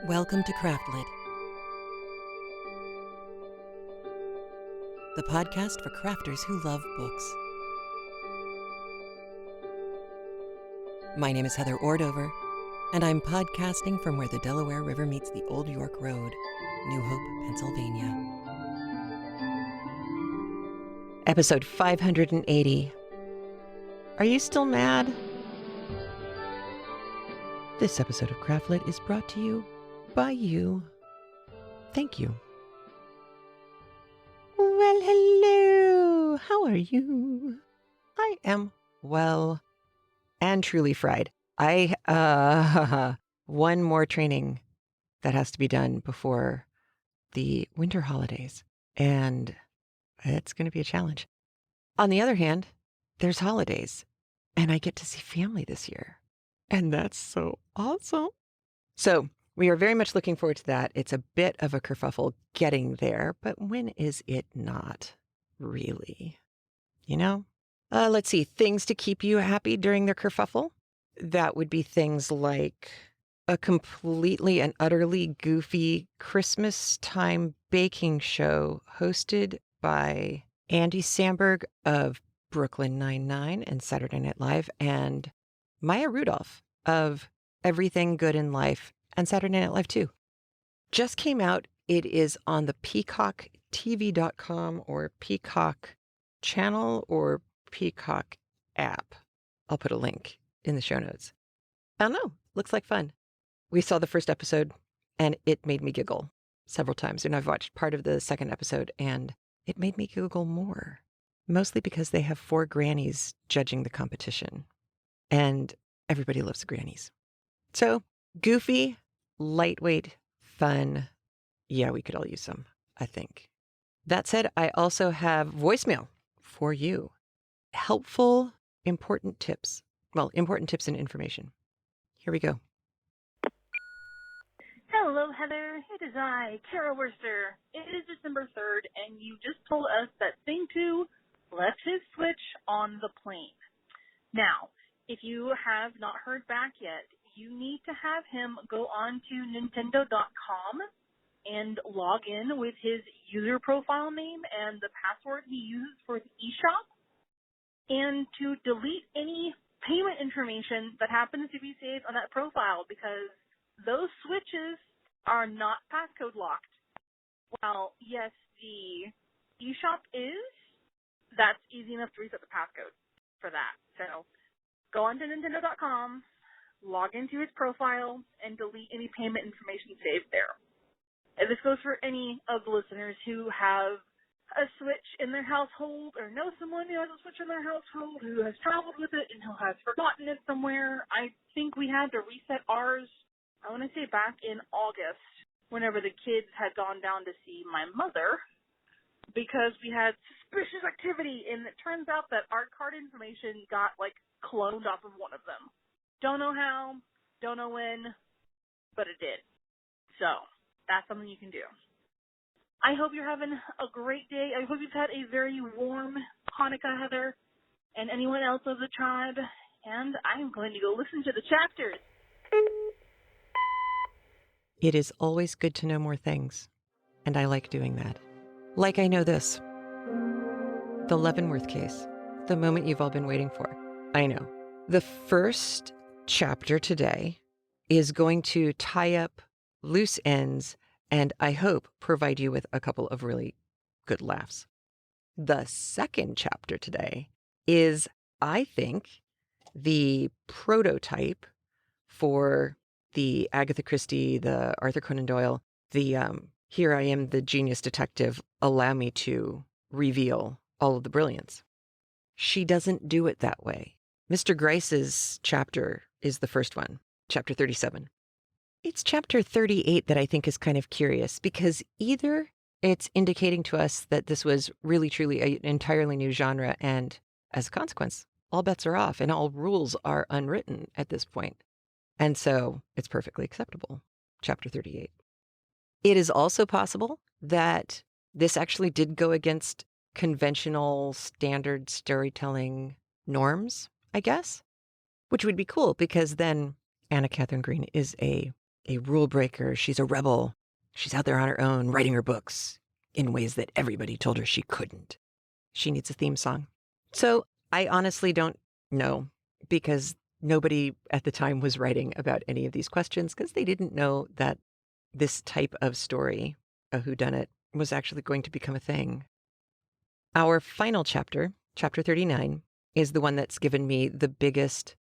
Welcome to Craftlit, the podcast for crafters who love books. My name is Heather Ordover, and I'm podcasting from where the Delaware River meets the Old York Road, New Hope, Pennsylvania. Episode 580. Are you still mad? This episode of Craftlit is brought to you by you. Thank you. Well, hello. How are you? I am well and truly fried. One more training that has to be done before the winter holidays, and it's going to be a challenge. On the other hand, there's holidays, and I get to see family this year, and that's so awesome. So we are very much looking forward to that. It's a bit of a kerfuffle getting there, but when is it not really? You know? Let's see. Things to keep you happy during the kerfuffle. That would be things like a completely and utterly goofy Christmas time baking show hosted by Andy Samberg of Brooklyn Nine-Nine and Saturday Night Live, and Maya Rudolph of Everything Good in Life and Saturday Night Live too. Just came out. It is on the peacocktv.com or Peacock channel or Peacock app. I'll put a link in the show notes. I don't know. Looks like fun. We saw the first episode and it made me giggle several times. And I've watched part of the second episode and it made me giggle more. Mostly because they have 4 grannies judging the competition. And everybody loves the grannies. So goofy, lightweight, fun. Yeah, we could all use some, I think. That said, I also have voicemail for you. Helpful, important tips. Well, important tips and information. Here we go. Hello, Heather. It is I, Kara Worcester. It is December 3rd, and you just told us that Thing 2 left his Switch on the plane. Now, if you have not heard back yet, you need to have him go on to Nintendo.com and log in with his user profile name and the password he uses for the eShop, and to delete any payment information that happens to be saved on that profile, because those switches are not passcode locked. While, yes, the eShop is, that's easy enough to reset the passcode for that. So go on to Nintendo.com, log into his profile, and delete any payment information saved there. And this goes for any of the listeners who have a Switch in their household or know someone who has a Switch in their household who has traveled with it and who has forgotten it somewhere. I think we had to reset ours, I want to say back in August, whenever the kids had gone down to see my mother, because we had suspicious activity, and it turns out that our card information got, cloned off of one of them. Don't know how, don't know when, but it did. So that's something you can do. I hope you're having a great day. I hope you've had a very warm Hanukkah, Heather, and anyone else of the tribe. And I'm going to go listen to the chapters. It is always good to know more things, and I like doing that. Like I know this. The Leavenworth case. The moment you've all been waiting for. I know. The first chapter today is going to tie up loose ends and I hope provide you with a couple of really good laughs. The second chapter today is, I think, the prototype for the Agatha Christie, the Arthur Conan Doyle, the here I am, the genius detective, allow me to reveal all of the brilliance. She doesn't do it that way. Mr. Gryce's chapter is the first one, chapter 37. It's chapter 38 that I think is kind of curious, because either it's indicating to us that this was really, truly an entirely new genre, and as a consequence, all bets are off and all rules are unwritten at this point. And so it's perfectly acceptable, chapter 38. It is also possible that this actually did go against conventional standard storytelling norms, I guess, which would be cool, because then Anna Catherine Green is a a rule breaker. She's a rebel. She's out there on her own, writing her books in ways that everybody told her she couldn't. She needs a theme song. So I honestly don't know, because nobody at the time was writing about any of these questions, because they didn't know that this type of story, a whodunit, was actually going to become a thing. Our final chapter, chapter 39, is the one that's given me the biggest,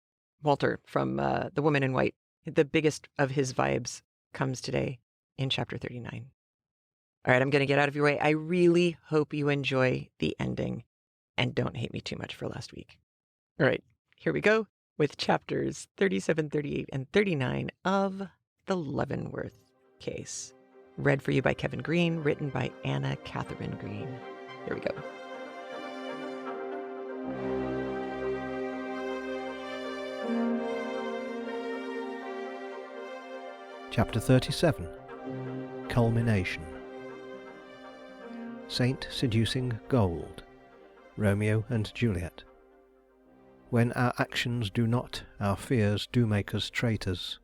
Walter from The Woman in White, the biggest of his vibes comes today in chapter 39. All right, I'm going to get out of your way. I really hope you enjoy the ending and don't hate me too much for last week. All right, here we go with chapters 37, 38, and 39 of The Leavenworth Case. Read for you by Kevin Green, written by Anna Catherine Green. Here we go. Chapter 37. Culmination. Saint seducing gold. Romeo and Juliet. When our actions do not, our fears do make us traitors.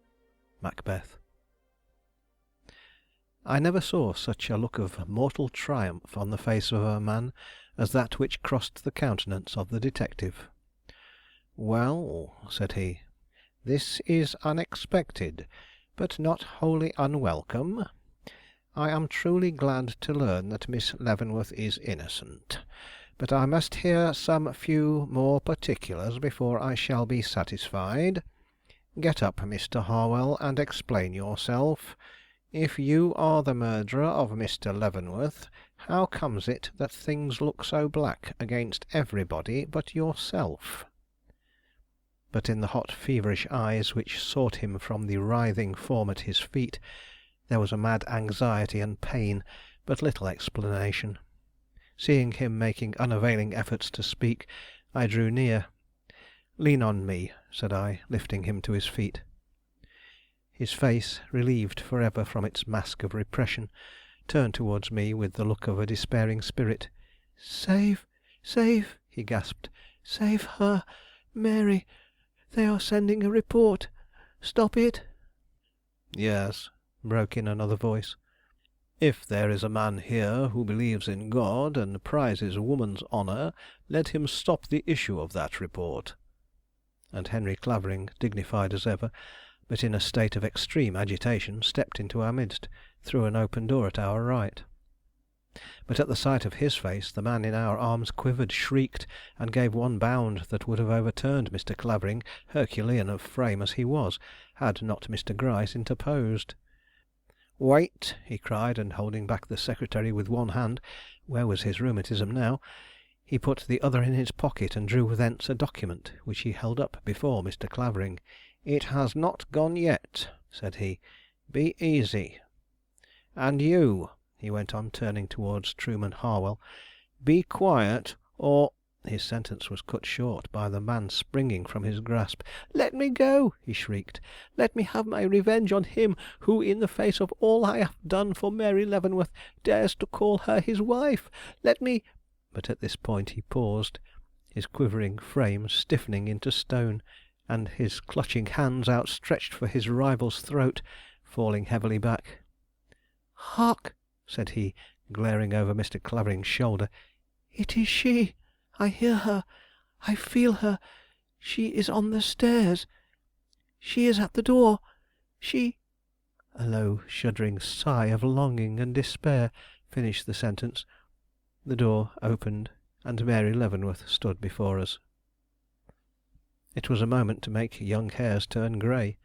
Macbeth. I never saw such a look of mortal triumph on the face of a man as that which crossed the countenance of the detective. "Well," said he, "this is unexpected, but not wholly unwelcome. I am truly glad to learn that Miss Leavenworth is innocent, but I must hear some few more particulars before I shall be satisfied. Get up, Mr. Harwell, and explain yourself. If you are the murderer of Mr. Leavenworth, how comes it that things look so black against everybody but yourself?" But in the hot feverish eyes which sought him from the writhing form at his feet, there was a mad anxiety and pain, but little explanation. Seeing him making unavailing efforts to speak, I drew near. "Lean on me," said I, lifting him to his feet. His face, relieved for ever from its mask of repression, turned towards me with the look of a despairing spirit. "Save, save," he gasped. "Save her, Mary. They are sending a report. Stop it." "Yes," broke in another voice. "If there is a man here who believes in God and prizes woman's honour, let him stop the issue of that report." And Henry Clavering, dignified as ever, but in a state of extreme agitation, stepped into our midst, through an open door at our right. But at the sight of his face, the man in our arms quivered, shrieked, and gave one bound that would have overturned Mr. Clavering, Herculean of frame as he was, had not Mr. Gryce interposed. "Wait!" he cried, and holding back the secretary with one hand (where was his rheumatism now?), he put the other in his pocket and drew thence a document, which he held up before Mr. Clavering. "It has not gone yet," said he. "Be easy. And you," he went on, turning towards Truman Harwell, "be quiet, or—" His sentence was cut short by the man springing from his grasp. "Let me go!" he shrieked. "Let me have my revenge on him who, in the face of all I have done for Mary Leavenworth, dares to call her his wife. Let me—" But at this point he paused, his quivering frame stiffening into stone, and his clutching hands outstretched for his rival's throat, falling heavily back. "Hark!" said he, glaring over Mr. Clavering's shoulder. "It is she! I hear her! I feel her! She is on the stairs! She is at the door! She—" A low, shuddering sigh of longing and despair finished the sentence. The door opened, and Mary Leavenworth stood before us. It was a moment to make young hairs turn grey.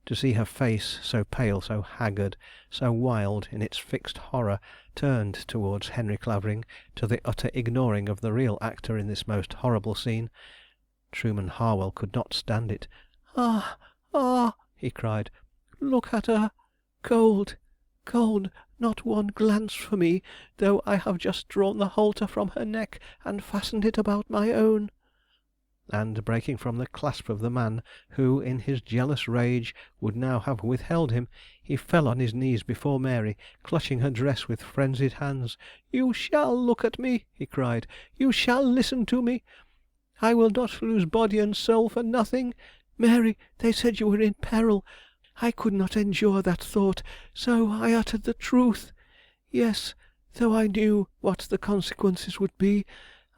To see her face, so pale, so haggard, so wild in its fixed horror, turned towards Henry Clavering, to the utter ignoring of the real actor in this most horrible scene. Truman Harwell could not stand it. "Ah, ah!" he cried. "Look at her! Cold, cold, not one glance for me, though I have just drawn the halter from her neck and fastened it about my own." And breaking from the clasp of the man who, in his jealous rage, would now have withheld him, he fell on his knees before Mary, clutching her dress with frenzied hands. "You shall look at me!" he cried. "You shall listen to me! I will not lose body and soul for nothing. Mary, they said you were in peril. I could not endure that thought, so I uttered the truth. Yes, though I knew what the consequences would be,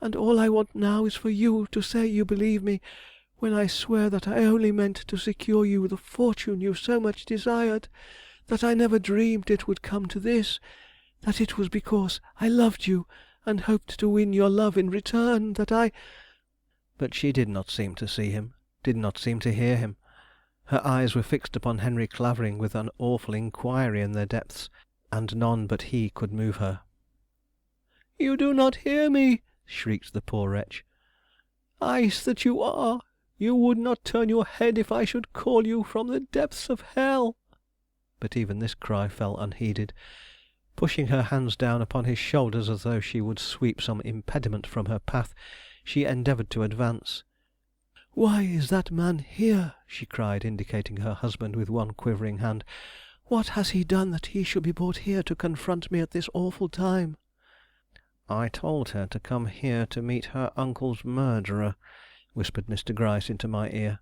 and all I want now is for you to say you believe me, when I swear that I only meant to secure you the fortune you so much desired, that I never dreamed it would come to this, that it was because I loved you and hoped to win your love in return that I—" But she did not seem to see him, did not seem to hear him. Her eyes were fixed upon Henry Clavering with an awful inquiry in their depths, and none but he could move her. "You do not hear me!" shrieked the poor wretch. "Ice that you are! You would not turn your head if I should call you from the depths of hell!" But even this cry fell unheeded. Pushing her hands down upon his shoulders as though she would sweep some impediment from her path, she endeavoured to advance. "Why is that man here?" she cried, indicating her husband with one quivering hand. "What has he done that he should be brought here to confront me at this awful time?" "I told her to come here to meet her uncle's murderer," whispered Mr. Gryce into my ear.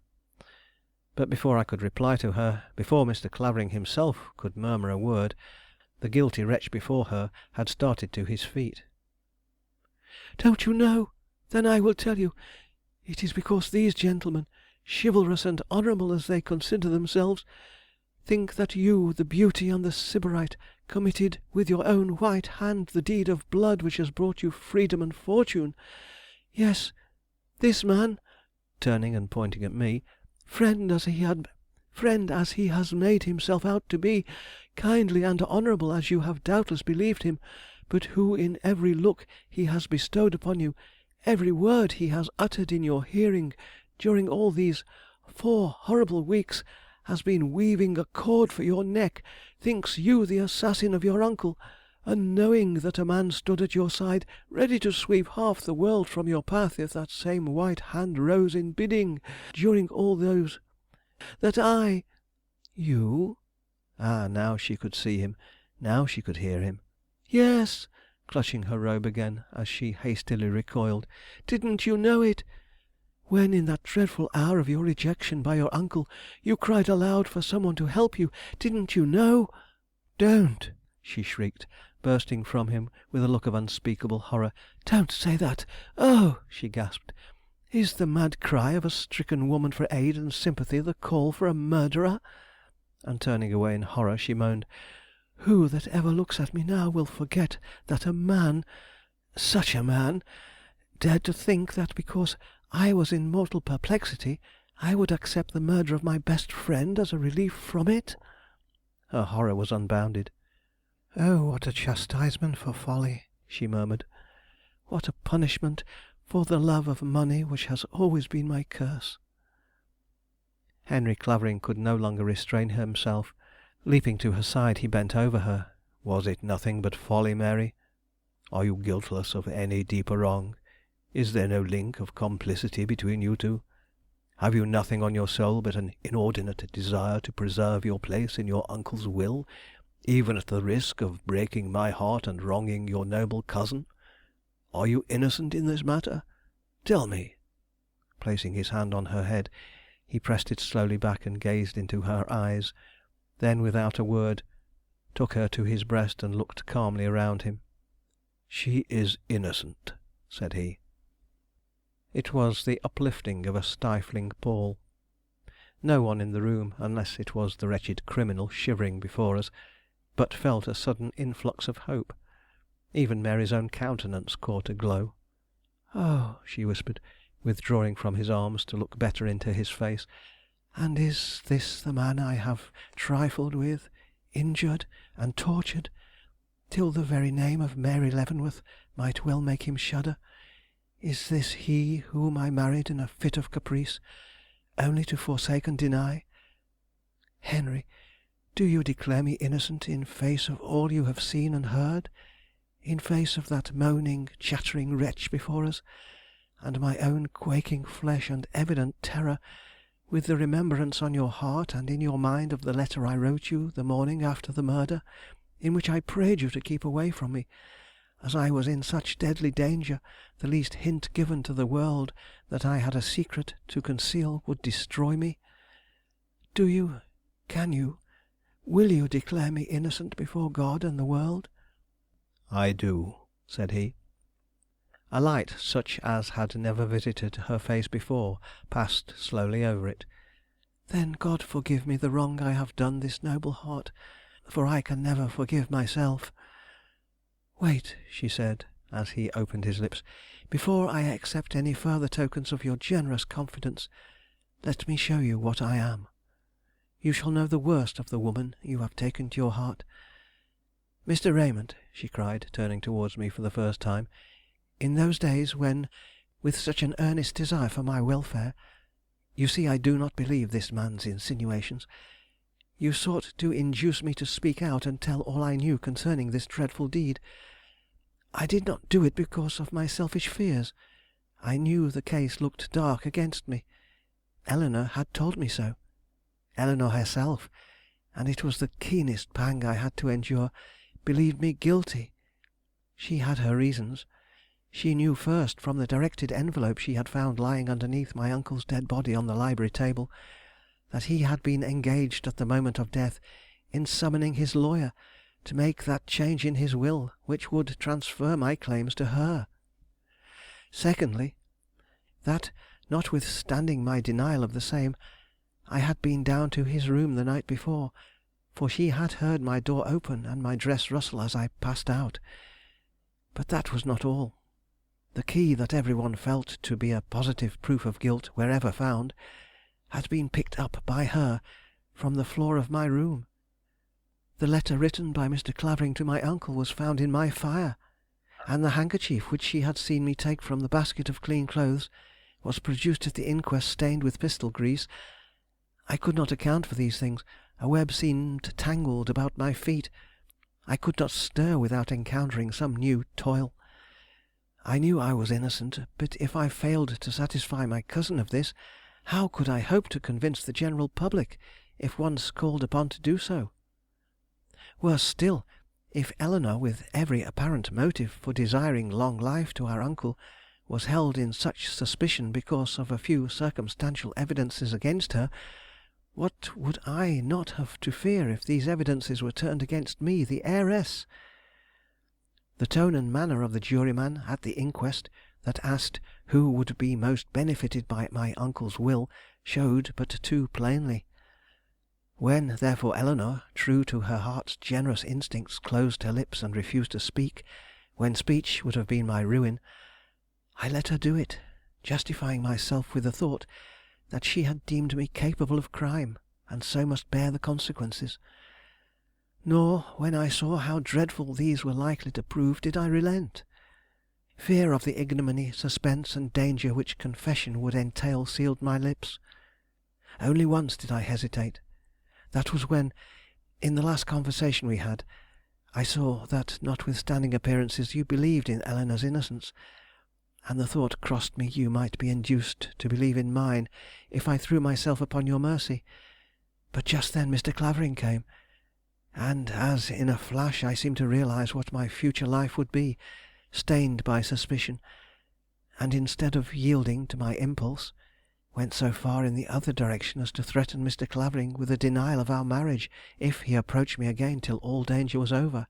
But before I could reply to her, before Mr. Clavering himself could murmur a word, the guilty wretch before her had started to his feet. "Don't you know? Then I will tell you. It is because these gentlemen, chivalrous and honourable as they consider themselves, think that you, the beauty and the sybarite, committed with your own white hand the deed of blood which has brought you freedom and fortune. Yes, this man," turning and pointing at me, friend as he has made himself out to be, kindly and honourable as you have doubtless believed him, but who in every look he has bestowed upon you, every word he has uttered in your hearing during all these 4 horrible weeks, has been weaving a cord for your neck, thinks you the assassin of your uncle, and knowing that a man stood at your side ready to sweep half the world from your path if that same white hand rose in bidding, during all those, that I—" "You?" Ah, now she could see him, now she could hear him. "Yes," clutching her robe again as she hastily recoiled. "Didn't you know it? When in that dreadful hour of your rejection by your uncle you cried aloud for some one to help you, didn't you know—" "Don't!" she shrieked, bursting from him with a look of unspeakable horror. "Don't say that! Oh!" she gasped. "Is the mad cry of a stricken woman for aid and sympathy the call for a murderer?" And turning away in horror, she moaned, "Who that ever looks at me now will forget that a man, such a man, dared to think that because I was in mortal perplexity I would accept the murder of my best friend as a relief from it?" Her horror was unbounded. "Oh, what a chastisement for folly!" she murmured. "What a punishment for the love of money which has always been my curse!" Henry Clavering could no longer restrain himself. Leaping to her side, he bent over her. "Was it nothing but folly, Mary? Are you guiltless of any deeper wrong? Is there no link of complicity between you two? Have you nothing on your soul but an inordinate desire to preserve your place in your uncle's will, even at the risk of breaking my heart and wronging your noble cousin? Are you innocent in this matter? Tell me." Placing his hand on her head, he pressed it slowly back and gazed into her eyes, then without a word took her to his breast and looked calmly around him. "She is innocent," said he. It was the uplifting of a stifling pall. No one in the room, unless it was the wretched criminal shivering before us, but felt a sudden influx of hope. Even Mary's own countenance caught a glow. "Oh," she whispered, withdrawing from his arms to look better into his face, "and is this the man I have trifled with, injured, and tortured, till the very name of Mary Leavenworth might well make him shudder? Is this he whom I married in a fit of caprice, only to forsake and deny? Henry, do you declare me innocent in face of all you have seen and heard, in face of that moaning, chattering wretch before us, and my own quaking flesh and evident terror, with the remembrance on your heart and in your mind of the letter I wrote you the morning after the murder, in which I prayed you to keep away from me, as I was in such deadly danger the least hint given to the world that I had a secret to conceal would destroy me? Do you will you declare me innocent before God and the world?" "I do," said he. A light such as had never visited her face before passed slowly over it. "Then God forgive me the wrong I have done this noble heart, for I can never forgive myself." "Wait," she said, as he opened his lips. "Before I accept any further tokens of your generous confidence, let me show you what I am. You shall know the worst of the woman you have taken to your heart. Mr. Raymond," she cried, turning towards me for the first time, "in those days when, with such an earnest desire for my welfare, you see I do not believe this man's insinuations, you sought to induce me to speak out and tell all I knew concerning this dreadful deed. I did not do it because of my selfish fears. I knew the case looked dark against me. Eleanor had told me so. Eleanor herself, and it was the keenest pang I had to endure, believed me guilty. She had her reasons. She knew first from the directed envelope she had found lying underneath my uncle's dead body on the library table, that he had been engaged at the moment of death in summoning his lawyer to make that change in his will which would transfer my claims to her. Secondly, that, notwithstanding my denial of the same, I had been down to his room the night before, for she had heard my door open and my dress rustle as I passed out. But that was not all. The key that every one felt to be a positive proof of guilt wherever found, had been picked up by her from the floor of my room. The letter written by Mr. Clavering to my uncle was found in my fire, and the handkerchief which she had seen me take from the basket of clean clothes was produced at the inquest stained with pistol grease. I could not account for these things. A web seemed tangled about my feet. I could not stir without encountering some new toil. I knew I was innocent, but if I failed to satisfy my cousin of this, how could I hope to convince the general public, if once called upon to do so? Worse still, if Eleanor, with every apparent motive for desiring long life to our uncle, was held in such suspicion because of a few circumstantial evidences against her, what would I not have to fear if these evidences were turned against me, the heiress? The tone and manner of the juryman at the inquest, that asked who would be most benefited by my uncle's will, showed but too plainly. When, therefore, Eleanor, true to her heart's generous instincts, closed her lips and refused to speak, when speech would have been my ruin, I let her do it, justifying myself with the thought that she had deemed me capable of crime, and so must bear the consequences. Nor, when I saw how dreadful these were likely to prove, did I relent. Fear of the ignominy, suspense, and danger which confession would entail sealed my lips. Only once did I hesitate. That was when, in the last conversation we had, I saw that, notwithstanding appearances, you believed in Eleanor's innocence, and the thought crossed me you might be induced to believe in mine if I threw myself upon your mercy. But just then Mr. Clavering came, and as in a flash I seemed to realize what my future life would be, stained by suspicion, and instead of yielding to my impulse, went so far in the other direction as to threaten Mr. Clavering with a denial of our marriage if he approached me again till all danger was over.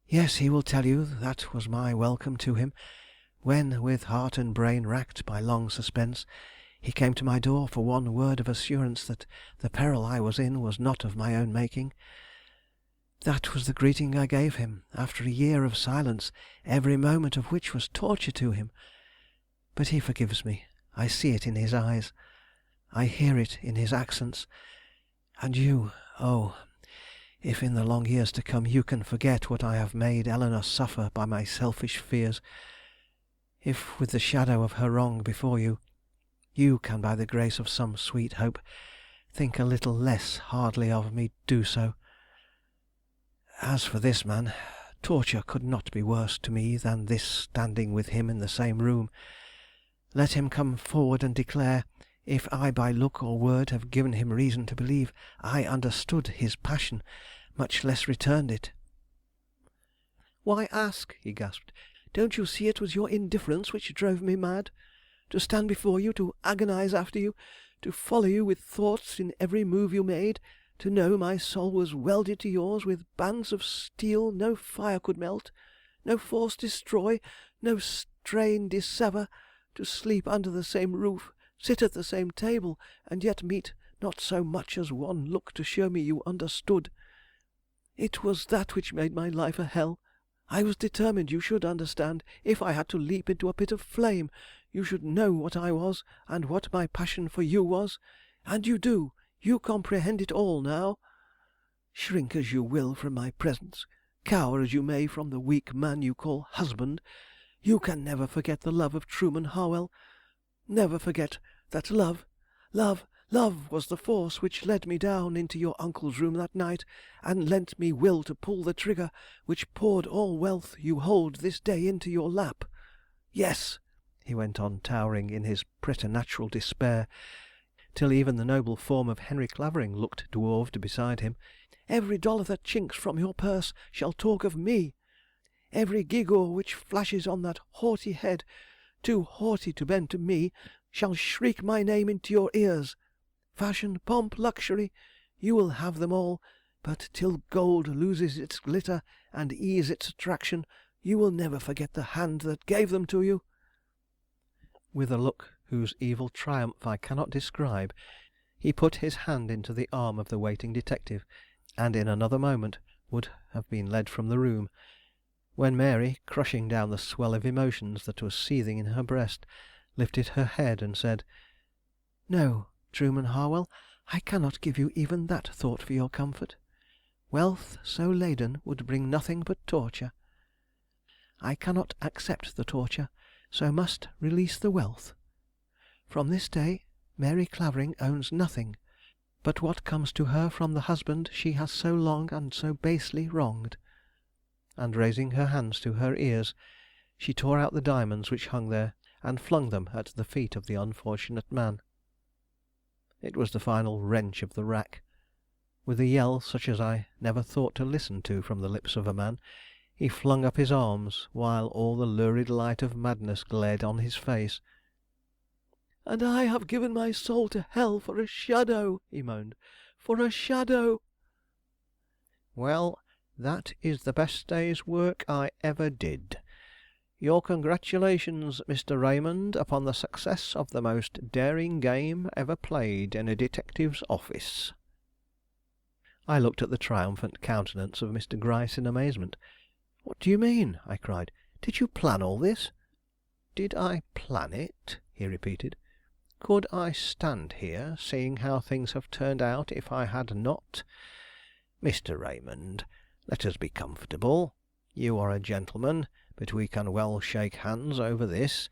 Yes, he will tell you that was my welcome to him, when, with heart and brain racked by long suspense, he came to my door for one word of assurance that the peril I was in was not of my own making. That was the greeting I gave him, after a year of silence, every moment of which was torture to him. But he forgives me. I see it in his eyes. I hear it in his accents. And you, oh, if in the long years to come you can forget what I have made Eleanor suffer by my selfish fears, if with the shadow of her wrong before you, you can by the grace of some sweet hope think a little less hardly of me, do so. As for this man, torture could not be worse to me than this standing with him in the same room. Let him come forward and declare if I by look or word have given him reason to believe I understood his passion, much less returned it. "Why ask?" he gasped. "Don't you see it was your indifference which drove me mad? To stand before you, to agonize after you, to follow you with thoughts in every move you made, to know my soul was welded to yours with bands of steel no fire could melt, no force destroy, no strain dissever, to sleep under the same roof, sit at the same table, and yet meet not so much as one look to show me you understood. It was that which made my life a hell. I was determined you should understand. If I had to leap into a pit of flame, you should know what I was, and what my passion for you was. And you do. You comprehend it all now. Shrink as you will from my presence, cower as you may from the weak man you call husband, you can never forget the love of Truman Harwell. Never forget that love was the force which led me down into your uncle's room that night, and lent me will to pull the trigger which poured all wealth you hold this day into your lap. Yes," he went on, towering in his preternatural despair, till even the noble form of Henry Clavering looked dwarfed beside him, "every dollar that chinks from your purse shall talk of me. Every gewgaw which flashes on that haughty head, too haughty to bend to me, shall shriek my name into your ears. Fashion, pomp, luxury, you will have them all, but till gold loses its glitter and ease its attraction, you will never forget the hand that gave them to you." With a look whose evil triumph I cannot describe, he put his hand into the arm of the waiting detective, and in another moment would have been led from the room, when Mary, crushing down the swell of emotions that was seething in her breast, lifted her head and said: "No, Truman Harwell, I cannot give you even that thought for your comfort. Wealth so laden would bring nothing but torture. I cannot accept the torture, so must release the wealth. From this day Mary Clavering owns nothing but what comes to her from the husband she has so long and so basely wronged." And raising her hands to her ears, she tore out the diamonds which hung there, and flung them at the feet of the unfortunate man. It was the final wrench of the rack. With a yell such as I never thought to listen to from the lips of a man, he flung up his arms, while all the lurid light of madness glared on his face. "And I have given my soul to hell for a shadow," he moaned, "for a shadow." "Well, that is the best day's work I ever did. Your congratulations, Mr. Raymond, upon the success of the most daring game ever played in a detective's office." I looked at the triumphant countenance of Mr. Gryce in amazement. "What do you mean?" I cried. "Did you plan all this?" "Did I plan it?" he repeated. "Could I stand here, seeing how things have turned out, if I had not? Mr. Raymond, let us be comfortable. You are a gentleman, but we can well shake hands over this.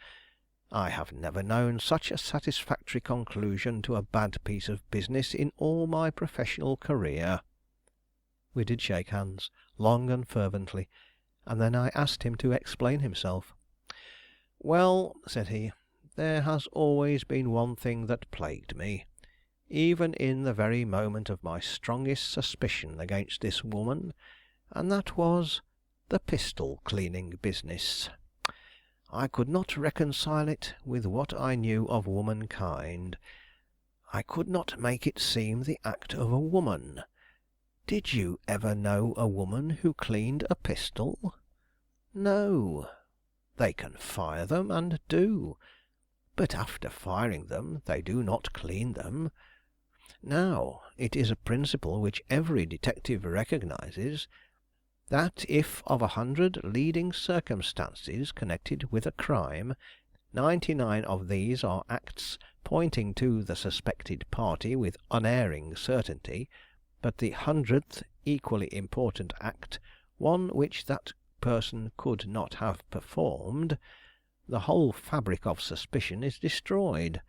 I have never known such a satisfactory conclusion to a bad piece of business in all my professional career." We did shake hands, long and fervently, and then I asked him to explain himself. "Well," said he, "there has always been one thing that plagued me, even in the very moment of my strongest suspicion against this woman, and that was the pistol cleaning business. I could not reconcile it with what I knew of womankind. I could not make it seem the act of a woman. Did you ever know a woman who cleaned a pistol? No. They can fire them, and do, but after firing them they do not clean them. Now, it is a principle which every detective recognizes, that if of 100 leading circumstances connected with a crime, 99 of these are acts pointing to the suspected party with unerring certainty, but the 100th equally important act one which that person could not have performed, the whole fabric of suspicion is destroyed.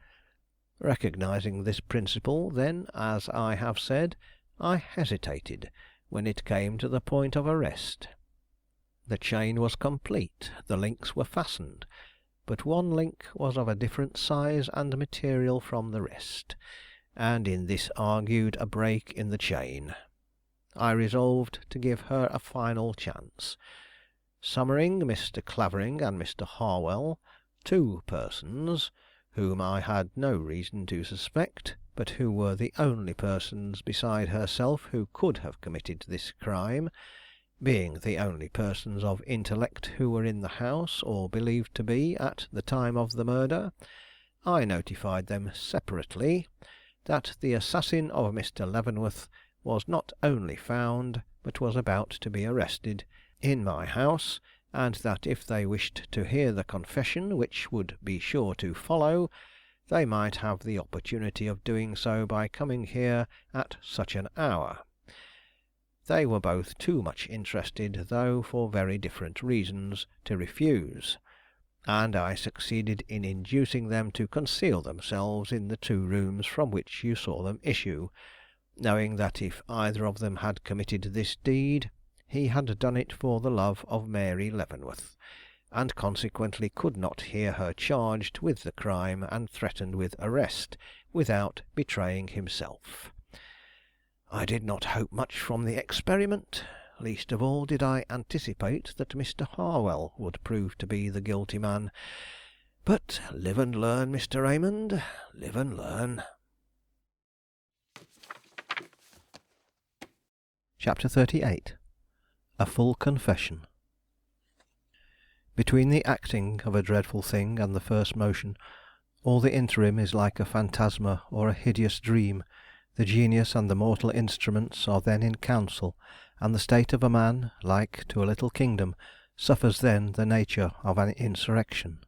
Recognizing this principle, then, as I have said, I hesitated when it came to the point of arrest. The chain was complete, the links were fastened, but one link was of a different size and material from the rest, and in this argued a break in the chain. I resolved to give her a final chance. Summoning Mr. Clavering and Mr. Harwell, two persons whom I had no reason to suspect, but who were the only persons beside herself who could have committed this crime, being the only persons of intellect who were in the house, or believed to be, at the time of the murder, I notified them separately that the assassin of Mr. Leavenworth was not only found, but was about to be arrested, in my house, and that if they wished to hear the confession which would be sure to follow, they might have the opportunity of doing so by coming here at such an hour. They were both too much interested, though for very different reasons, to refuse, and I succeeded in inducing them to conceal themselves in the 2 rooms from which you saw them issue, knowing that if either of them had committed this deed, he had done it for the love of Mary Leavenworth, and consequently could not hear her charged with the crime and threatened with arrest without betraying himself. I did not hope much from the experiment, least of all did I anticipate that Mr. Harwell would prove to be the guilty man. But live and learn, Mr. Raymond, live and learn. Chapter 38. A full confession. Between the acting of a dreadful thing and the first motion, all the interim is like a phantasma or a hideous dream. The genius and the mortal instruments are then in council, and the state of a man, like to a little kingdom, suffers then the nature of an insurrection.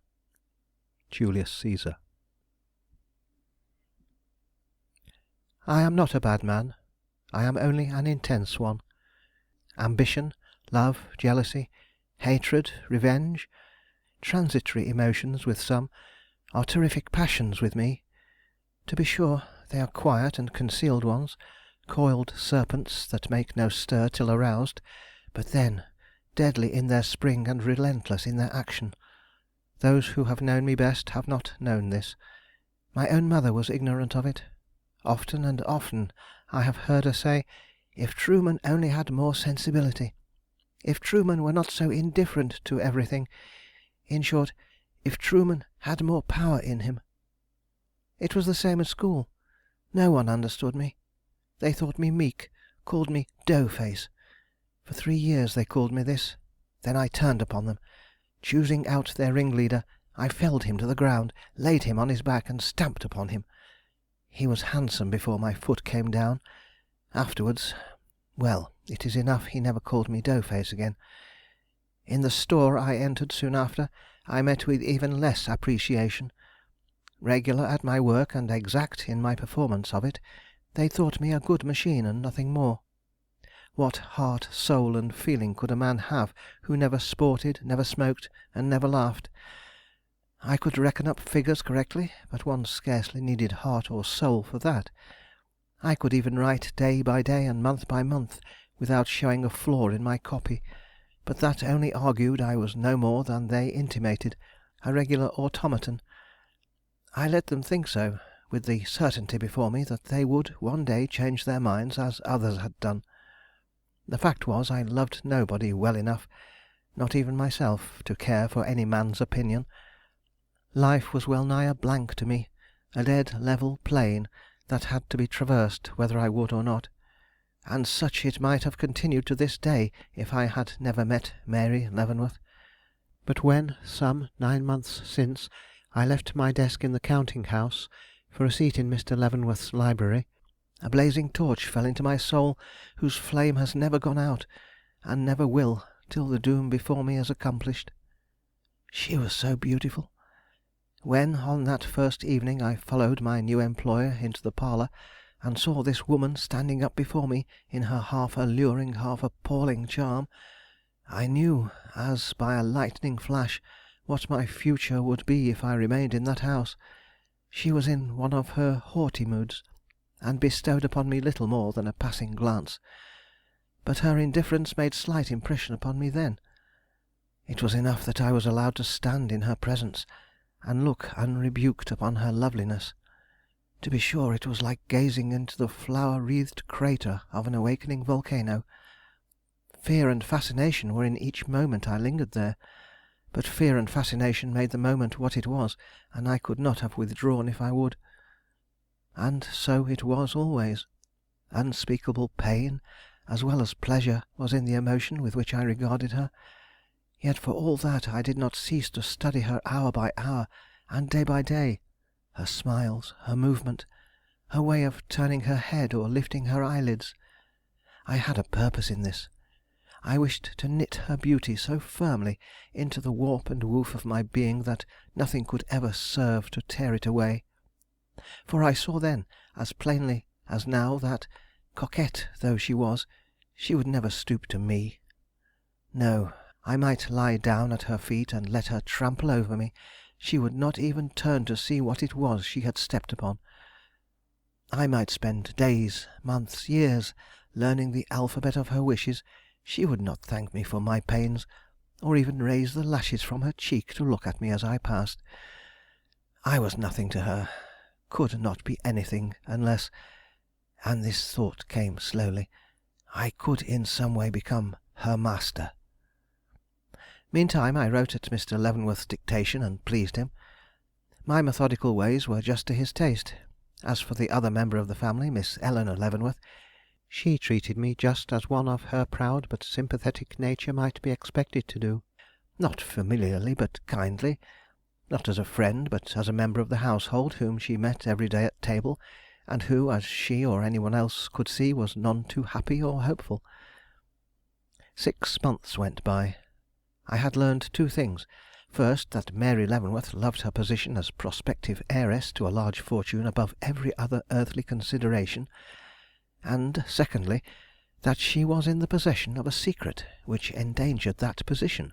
Julius Caesar. I am not a bad man. I am only an intense one. Ambition, love, jealousy, hatred, revenge, transitory emotions with some, are terrific passions with me. To be sure, they are quiet and concealed ones, coiled serpents that make no stir till aroused, but then deadly in their spring and relentless in their action. Those who have known me best have not known this. My own mother was ignorant of it. Often and often I have heard her say, if Truman only had more sensibility, if Truman were not so indifferent to everything, in short, if Truman had more power in him. It was the same at school. No one understood me. They thought me meek, called me Dough-face. For 3 years they called me this. Then I turned upon them. Choosing out their ringleader, I felled him to the ground, laid him on his back, and stamped upon him. He was handsome before my foot came down. Afterwards, well, it is enough he never called me Dough-face again. In the store I entered soon after, I met with even less appreciation. Regular at my work and exact in my performance of it, they thought me a good machine and nothing more. What heart, soul, and feeling could a man have who never sported, never smoked, and never laughed? I could reckon up figures correctly, but one scarcely needed heart or soul for that. I could even write day by day and month by month without showing a flaw in my copy, but that only argued I was no more than they intimated, a regular automaton. I let them think so, with the certainty before me that they would one day change their minds as others had done. The fact was, I loved nobody well enough, not even myself, to care for any man's opinion. Life was well nigh a blank to me, a dead level plain that had to be traversed whether I would or not, and such it might have continued to this day if I had never met Mary Leavenworth. But when, some 9 months since, I left my desk in the counting-house for a seat in Mr. Leavenworth's library, a blazing torch fell into my soul whose flame has never gone out, and never will till the doom before me is accomplished. She was so beautiful. When, on that first evening, I followed my new employer into the parlor, and saw this woman standing up before me in her half alluring, half appalling charm, I knew, as by a lightning flash, what my future would be if I remained in that house. She was in one of her haughty moods, and bestowed upon me little more than a passing glance. But her indifference made slight impression upon me then. It was enough that I was allowed to stand in her presence, and look unrebuked upon her loveliness. To be sure, it was like gazing into the flower-wreathed crater of an awakening volcano. Fear and fascination were in each moment I lingered there, but fear and fascination made the moment what it was, and I could not have withdrawn if I would. And so it was always. Unspeakable pain, as well as pleasure, was in the emotion with which I regarded her. Yet for all that I did not cease to study her hour by hour and day by day, her smiles, her movement, her way of turning her head or lifting her eyelids. I had a purpose in this. I wished to knit her beauty so firmly into the warp and woof of my being that nothing could ever serve to tear it away. For I saw then, as plainly as now, that, coquette though she was, she would never stoop to me. No, I might lie down at her feet and let her trample over me, she would not even turn to see what it was she had stepped upon. I might spend days, months, years, learning the alphabet of her wishes, she would not thank me for my pains, or even raise the lashes from her cheek to look at me as I passed. I was nothing to her, could not be anything, unless, and this thought came slowly, I could in some way become her master. Meantime I wrote at Mr. Leavenworth's dictation and pleased him. My methodical ways were just to his taste. As for the other member of the family, Miss Eleanor Leavenworth, she treated me just as one of her proud but sympathetic nature might be expected to do. Not familiarly, but kindly; not as a friend, but as a member of the household whom she met every day at table, and who, as she or any one else could see, was none too happy or hopeful. 6 months went by. I had learned 2 things. First, that Mary Leavenworth loved her position as prospective heiress to a large fortune above every other earthly consideration; and secondly, that she was in the possession of a secret which endangered that position.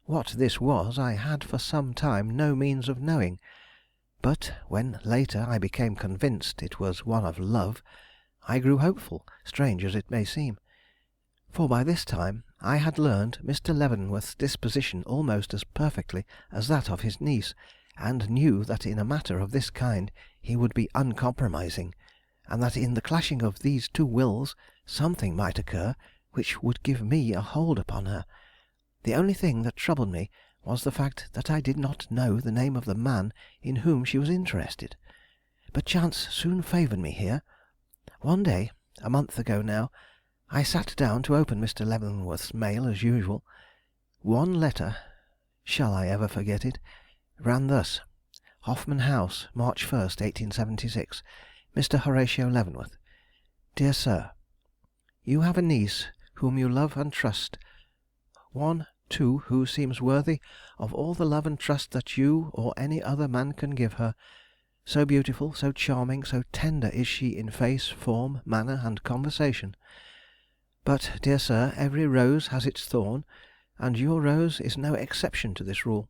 What this was I had for some time no means of knowing, but when later I became convinced it was one of love, I grew hopeful, strange as it may seem. For by this time I had learned Mr. Leavenworth's disposition almost as perfectly as that of his niece, and knew that in a matter of this kind he would be uncompromising, and that in the clashing of these 2 wills something might occur which would give me a hold upon her. The only thing that troubled me was the fact that I did not know the name of the man in whom she was interested. But chance soon favored me here. One day, a month ago now, I sat down to open Mr. Leavenworth's mail as usual. One letter, shall I ever forget it, ran thus: Hoffman House, March 1st, 1876. Mr. Horatio Leavenworth. Dear Sir, you have a niece whom you love and trust, one, too, who seems worthy of all the love and trust that you or any other man can give her. So beautiful, so charming, so tender is she in face, form, manner, and conversation. But, dear sir, every rose has its thorn, and your rose is no exception to this rule.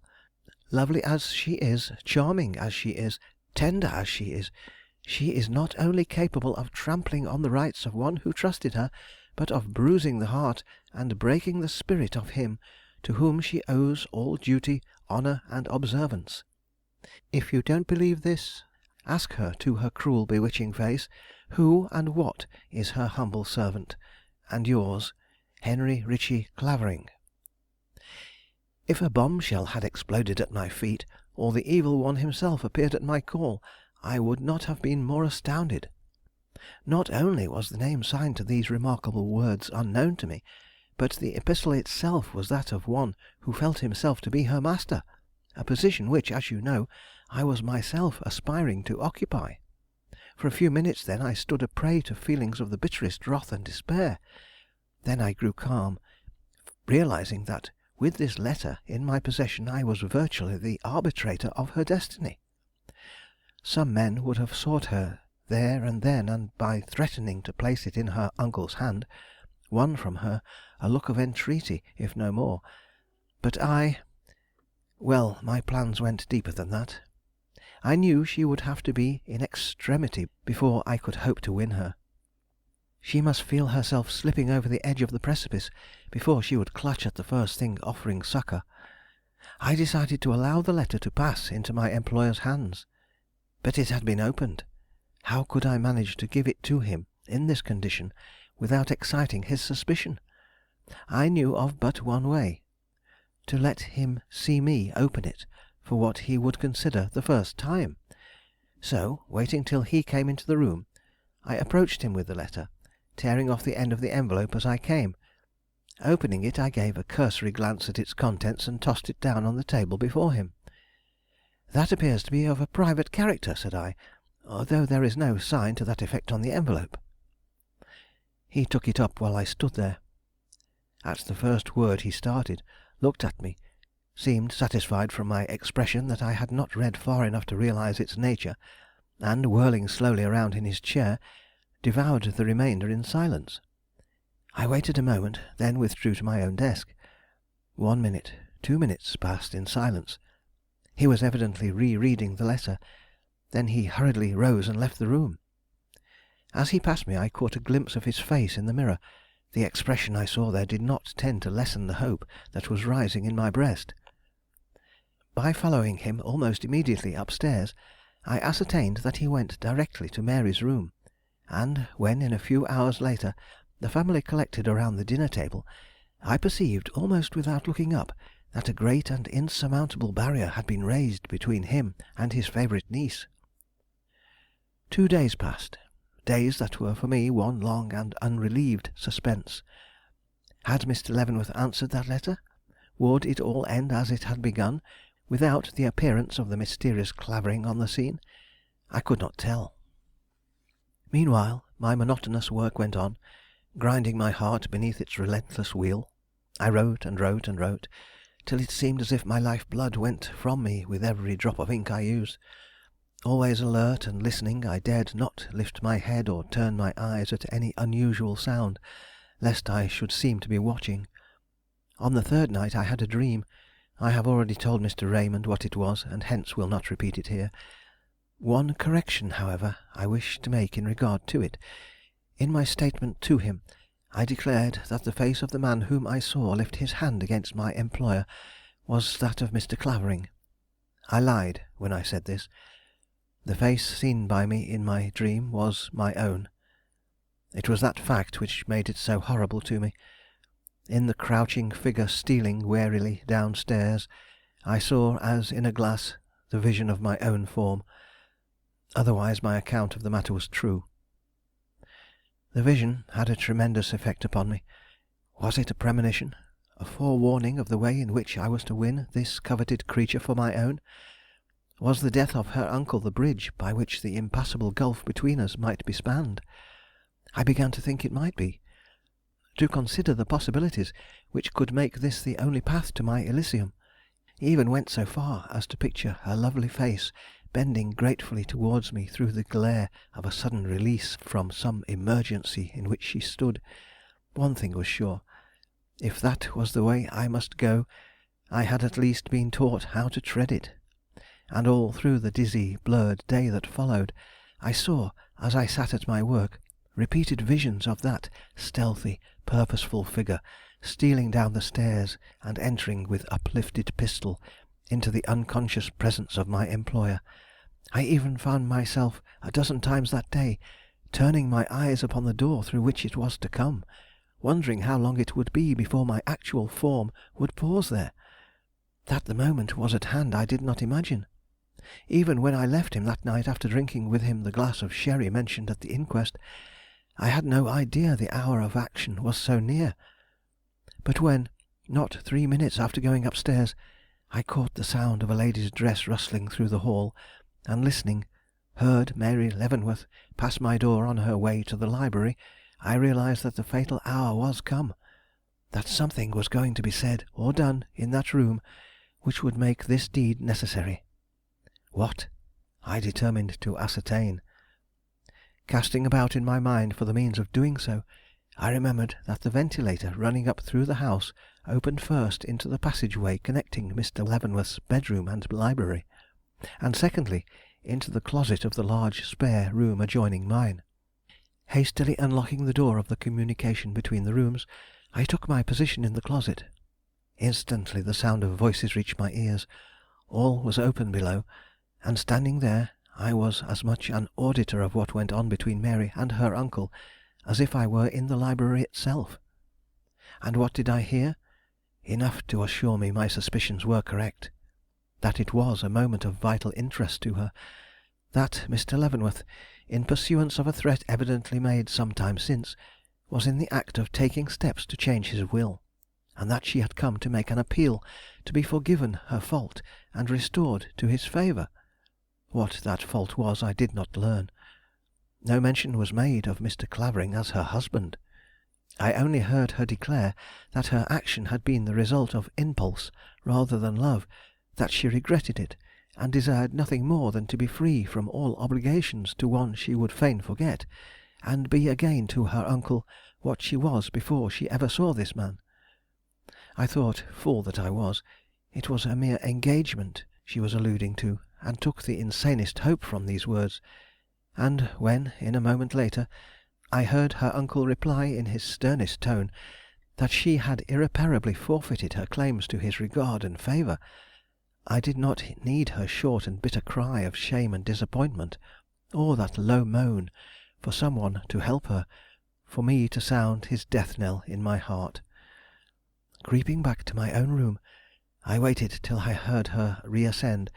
Lovely as she is, charming as she is, tender as she is not only capable of trampling on the rights of one who trusted her, but of bruising the heart and breaking the spirit of him to whom she owes all duty, honor, and observance. If you don't believe this, ask her to her cruel, bewitching face, who and what is her humble servant, and yours, Henry Ritchie Clavering. If a bombshell had exploded at my feet, or the evil one himself appeared at my call, I would not have been more astounded. Not only was the name signed to these remarkable words unknown to me, but the epistle itself was that of one who felt himself to be her master, a position which, as you know, I was myself aspiring to occupy. For a few minutes then I stood a prey to feelings of the bitterest wrath and despair. Then I grew calm, realizing that with this letter in my possession I was virtually the arbitrator of her destiny. Some men would have sought her there and then, and by threatening to place it in her uncle's hand, won from her a look of entreaty, if no more. But well, my plans went deeper than that. I knew she would have to be in extremity before I could hope to win her. She must feel herself slipping over the edge of the precipice before she would clutch at the first thing offering succor. I decided to allow the letter to pass into my employer's hands. But it had been opened. How could I manage to give it to him in this condition without exciting his suspicion? I knew of but one way: to let him see me open it for what he would consider the first time. So, waiting till he came into the room, I approached him with the letter, tearing off the end of the envelope as I came. Opening it, I gave a cursory glance at its contents and tossed it down on the table before him. "That appears to be of a private character," said I, "though there is no sign to that effect on the envelope." He took it up while I stood there. At the first word he started, looked at me, seemed satisfied from my expression that I had not read far enough to realize its nature, and, whirling slowly around in his chair, devoured the remainder in silence. I waited a moment, then withdrew to my own desk. 1 minute, 2 minutes passed in silence. He was evidently re-reading the letter. Then he hurriedly rose and left the room. As he passed me, I caught a glimpse of his face in the mirror. The expression I saw there did not tend to lessen the hope that was rising in my breast. By following him almost immediately upstairs, I ascertained that he went directly to Mary's room, and when, in a few hours later, the family collected around the dinner table, I perceived, almost without looking up, that a great and insurmountable barrier had been raised between him and his favorite niece. 2 days passed, days that were for me one long and unrelieved suspense. Had Mr. Leavenworth answered that letter? Would it all end as it had begun, without the appearance of the mysterious Clavering on the scene? I could not tell. Meanwhile, my monotonous work went on, grinding my heart beneath its relentless wheel. I wrote and wrote and wrote, till it seemed as if my life blood went from me with every drop of ink I used. Always alert and listening, I dared not lift my head or turn my eyes at any unusual sound, lest I should seem to be watching. On the 3rd night I had a dream. I have already told Mr. Raymond what it was, and hence will not repeat it here. One correction, however, I wish to make in regard to it. In my statement to him, I declared that the face of the man whom I saw lift his hand against my employer was that of Mr. Clavering. I lied when I said this. The face seen by me in my dream was my own. It was that fact which made it so horrible to me. In the crouching figure stealing warily downstairs, I saw, as in a glass, the vision of my own form. Otherwise, my account of the matter was true. The vision had a tremendous effect upon me. Was it a premonition, a forewarning of the way in which I was to win this coveted creature for my own? Was the death of her uncle the bridge by which the impassable gulf between us might be spanned? I began to think it might be. To consider the possibilities which could make this the only path to my Elysium, even went so far as to picture her lovely face bending gratefully towards me through the glare of a sudden release from some emergency in which she stood. One thing was sure: if that was the way I must go, I had at least been taught how to tread it. And all through the dizzy, blurred day that followed, I saw, as I sat at my work, repeated visions of that stealthy, purposeful figure stealing down the stairs and entering with uplifted pistol into the unconscious presence of my employer. I even found myself a dozen times that day turning my eyes upon the door through which it was to come, wondering how long it would be before my actual form would pause there. That the moment was at hand I did not imagine. Even when I left him that night after drinking with him the glass of sherry mentioned at the inquest, I had no idea the hour of action was so near. But when, not 3 minutes after going upstairs, I caught the sound of a lady's dress rustling through the hall, and listening, heard Mary Leavenworth pass my door on her way to the library, I realized that the fatal hour was come, that something was going to be said or done in that room which would make this deed necessary. What? I determined to ascertain. Casting about in my mind for the means of doing so, I remembered that the ventilator running up through the house opened first into the passageway connecting Mr. Leavenworth's bedroom and library, and secondly into the closet of the large spare room adjoining mine. Hastily unlocking the door of the communication between the rooms, I took my position in the closet. Instantly the sound of voices reached my ears. All was open below, and standing there I was as much an auditor of what went on between Mary and her uncle as if I were in the library itself. And what did I hear? enough to assure me my suspicions were correct, that it was a moment of vital interest to her, that Mr. Leavenworth, in pursuance of a threat evidently made some time since, was in the act of taking steps to change his will, and that she had come to make an appeal to be forgiven her fault and restored to his favor. What that fault was I did not learn. No mention was made of Mr. Clavering as her husband. I only heard her declare that her action had been the result of impulse rather than love, that she regretted it, and desired nothing more than to be free from all obligations to one she would fain forget, and be again to her uncle what she was before she ever saw this man. I thought, fool that I was, it was a mere engagement she was alluding to, and took the insanest hope from these words, and when, in a moment later, I heard her uncle reply in his sternest tone that she had irreparably forfeited her claims to his regard and favor, I did not need her short and bitter cry of shame and disappointment, or that low moan for some one to help her, for me to sound his death knell in my heart. Creeping back to my own room, I waited till I heard her reascend,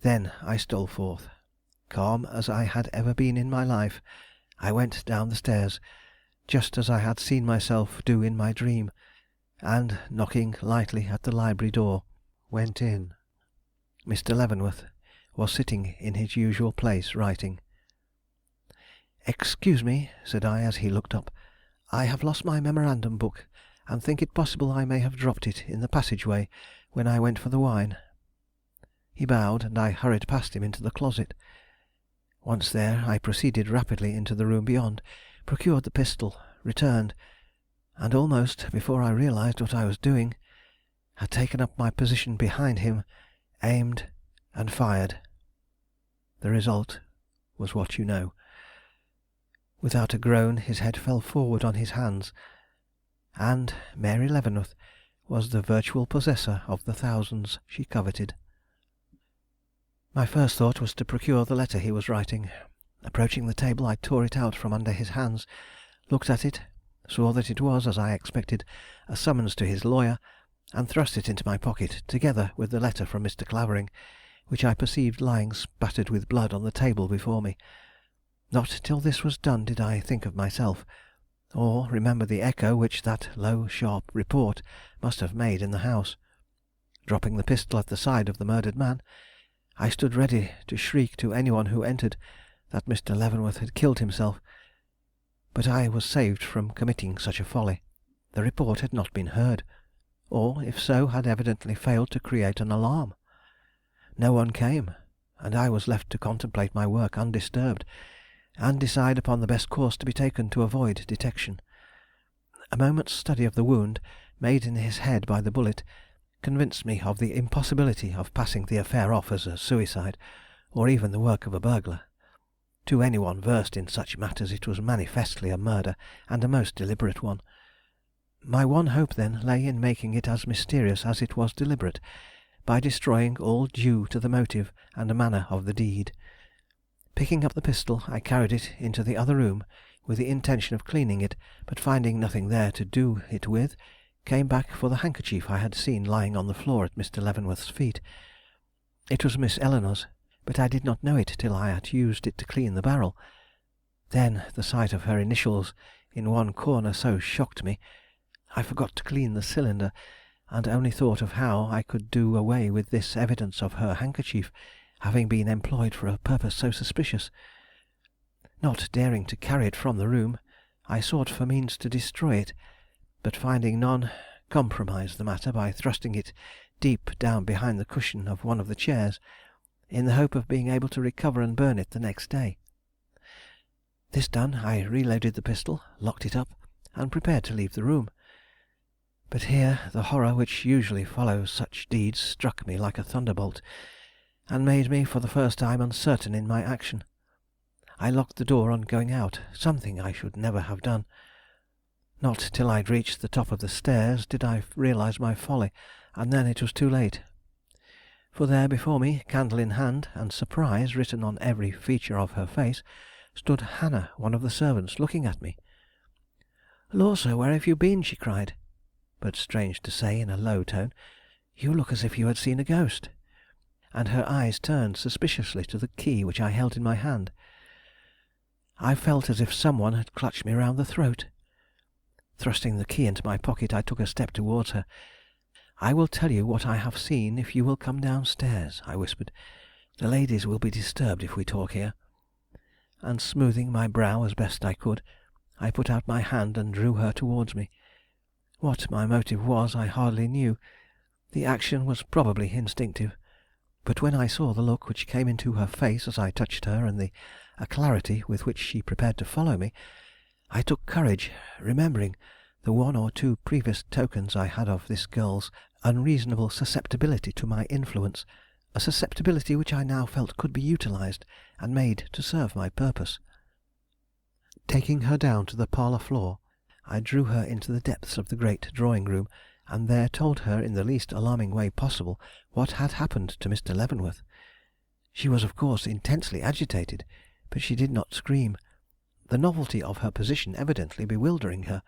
then I stole forth. Calm as I had ever been in my life, I went down the stairs, just as I had seen myself do in my dream, and, knocking lightly at the library door, went in. Mr. Leavenworth was sitting in his usual place writing. "Excuse me," said I, as he looked up. "I have lost my memorandum book, and think it possible I may have dropped it in the passageway when I went for the wine." He bowed, and I hurried past him into the closet. Once there, I proceeded rapidly into the room beyond, procured the pistol, returned, and almost before I realized what I was doing, had taken up my position behind him, aimed, and fired. The result was what you know. Without a groan, his head fell forward on his hands, and Mary Leavenworth was the virtual possessor of the thousands she coveted. My first thought was to procure the letter he was writing. Approaching the table, I tore it out from under his hands, looked at it, saw that it was, as I expected, a summons to his lawyer, and thrust it into my pocket, together with the letter from Mr. Clavering, which I perceived lying spattered with blood on the table before me. Not till this was done did I think of myself, or remember the echo which that low, sharp report must have made in the house. Dropping the pistol at the side of the murdered man, I stood ready to shriek to anyone who entered that Mr. Leavenworth had killed himself. But I was saved from committing such a folly. The report had not been heard, or, if so, had evidently failed to create an alarm. No one came, and I was left to contemplate my work undisturbed, and decide upon the best course to be taken to avoid detection. A moment's study of the wound made in his head by the bullet convinced me of the impossibility of passing the affair off as a suicide, or even the work of a burglar. To any one versed in such matters it was manifestly a murder, and a most deliberate one. My one hope, then, lay in making it as mysterious as it was deliberate, by destroying all due to the motive and manner of the deed. Picking up the pistol, I carried it into the other room with the intention of cleaning it, but finding nothing there to do it with, came back for the handkerchief I had seen lying on the floor at Mr. Leavenworth's feet. It was Miss Eleanor's, but I did not know it till I had used it to clean the barrel. Then the sight of her initials in one corner so shocked me, I forgot to clean the cylinder, and only thought of how I could do away with this evidence of her handkerchief having been employed for a purpose so suspicious. Not daring to carry it from the room, I sought for means to destroy it, but finding none, compromised the matter by thrusting it deep down behind the cushion of one of the chairs, in the hope of being able to recover and burn it the next day. This done, I reloaded the pistol, locked it up, and prepared to leave the room. But here the horror which usually follows such deeds struck me like a thunderbolt, and made me for the first time uncertain in my action. I locked the door on going out, something I should never have done. Not till I'd reached the top of the stairs did I realize my folly, and then it was too late. For there before me, candle in hand, and surprise written on every feature of her face, stood Hannah, one of the servants, looking at me. "Law, sir, where have you been?" she cried. but strange to say, in a low tone, "you look as if you had seen a ghost." And her eyes turned suspiciously to the key which I held in my hand. I felt as if some one had clutched me round the throat. Thrusting the key into my pocket, I took a step towards her. "I will tell you what I have seen if you will come downstairs," I whispered. "The ladies will be disturbed if we talk here." And smoothing my brow as best I could, I put out my hand and drew her towards me. What my motive was I hardly knew. The action was probably instinctive. But when I saw the look which came into her face as I touched her, and the alacrity with which she prepared to follow me, I took courage, remembering the one or two previous tokens I had of this girl's unreasonable susceptibility to my influence, a susceptibility which I now felt could be utilized and made to serve my purpose. Taking her down to the parlor floor, I drew her into the depths of the great drawing room, and there told her in the least alarming way possible what had happened to Mr. Leavenworth. She was of course intensely agitated, but she did not scream, the novelty of her position evidently bewildering her,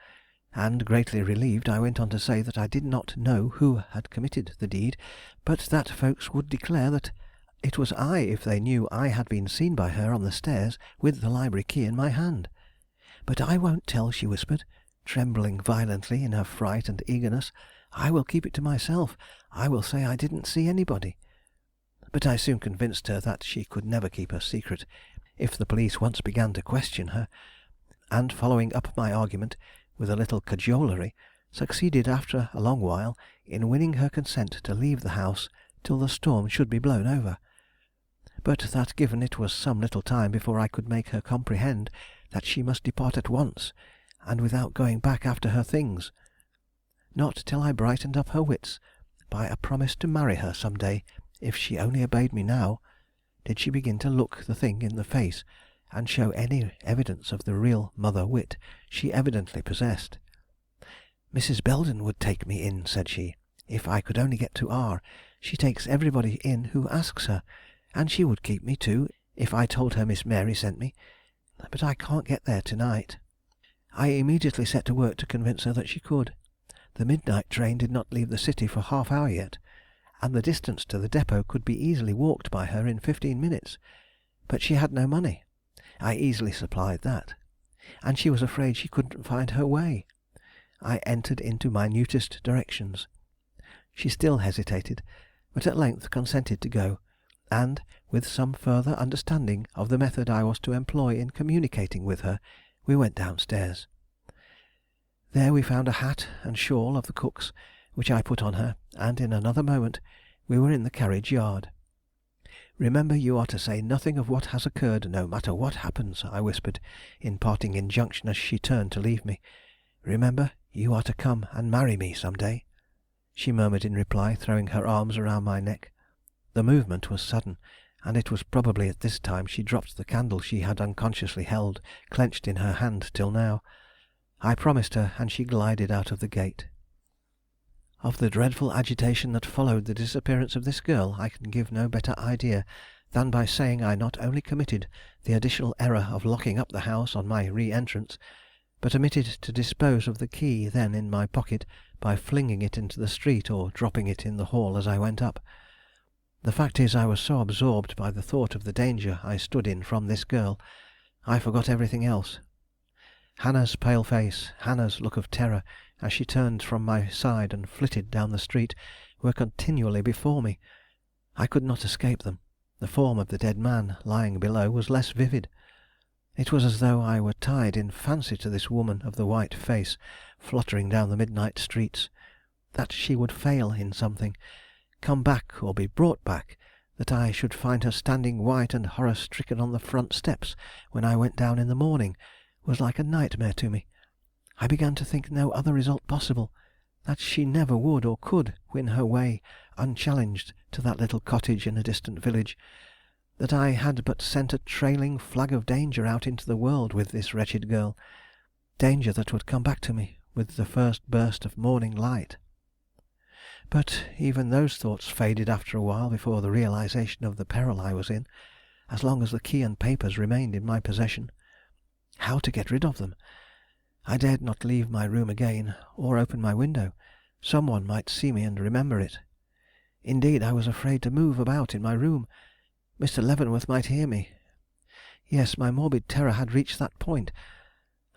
and greatly relieved, I went on to say that I did not know who had committed the deed, but that folks would declare that it was I if they knew I had been seen by her on the stairs with the library key in my hand. "But I won't tell," she whispered, trembling violently in her fright and eagerness. "I will keep it to myself. I will say I didn't see anybody." But I soon convinced her that she could never keep her secret if the police once began to question her, and following up my argument with a little cajolery, succeeded after a long while in winning her consent to leave the house till the storm should be blown over. But that given it was some little time before I could make her comprehend that she must depart at once, and without going back after her things. Not till I brightened up her wits by a promise to marry her some day if she only obeyed me now, did she begin to look the thing in the face and show any evidence of the real mother wit she evidently possessed. "Mrs. Belden would take me in," said she, "if I could only get to R. She takes everybody in who asks her, and she would keep me too if I told her Miss Mary sent me. But I can't get there to night." I immediately set to work to convince her that she could. The midnight train did not leave the city for half hour yet, and the distance to the depot could be easily walked by her in 15 minutes. But she had no money. I easily supplied that. And she was afraid she couldn't find her way. I entered into minutest directions. She still hesitated, but at length consented to go, and, with some further understanding of the method I was to employ in communicating with her, we went downstairs. There we found a hat and shawl of the cook's, which I put on her, and in another moment we were in the carriage yard. "Remember, you are to say nothing of what has occurred, no matter what happens," I whispered in parting injunction as she turned to leave me. "Remember, you are to come and marry me some day." She murmured in reply, throwing her arms around my neck. The movement was sudden, and it was probably at this time she dropped the candle she had unconsciously held clenched in her hand till now. I promised her, and she glided out of the gate. Of the dreadful agitation that followed the disappearance of this girl I can give no better idea than by saying I not only committed the additional error of locking up the house on my re entrance, but omitted to dispose of the key then in my pocket by flinging it into the street or dropping it in the hall as I went up. The fact is, I was so absorbed by the thought of the danger I stood in from this girl, I forgot everything else. Hannah's pale face, Hannah's look of terror as she turned from my side and flitted down the street, were continually before me. I could not escape them. The form of the dead man lying below was less vivid. It was as though I were tied in fancy to this woman of the white face fluttering down the midnight streets, that she would fail in something, come back or be brought back, that I should find her standing white and horror-stricken on the front steps when I went down in the morning, was like a nightmare to me. I began to think no other result possible, that she never would or could win her way unchallenged to that little cottage in a distant village, that I had but sent a trailing flag of danger out into the world with this wretched girl, danger that would come back to me with the first burst of morning light. But even those thoughts faded after a while before the realization of the peril I was in, as long as the key and papers remained in my possession. How to get rid of them? I dared not leave my room again, or open my window. some one might see me and remember it. Indeed, I was afraid to move about in my room. Mr. Leavenworth might hear me. Yes, my morbid terror had reached that point.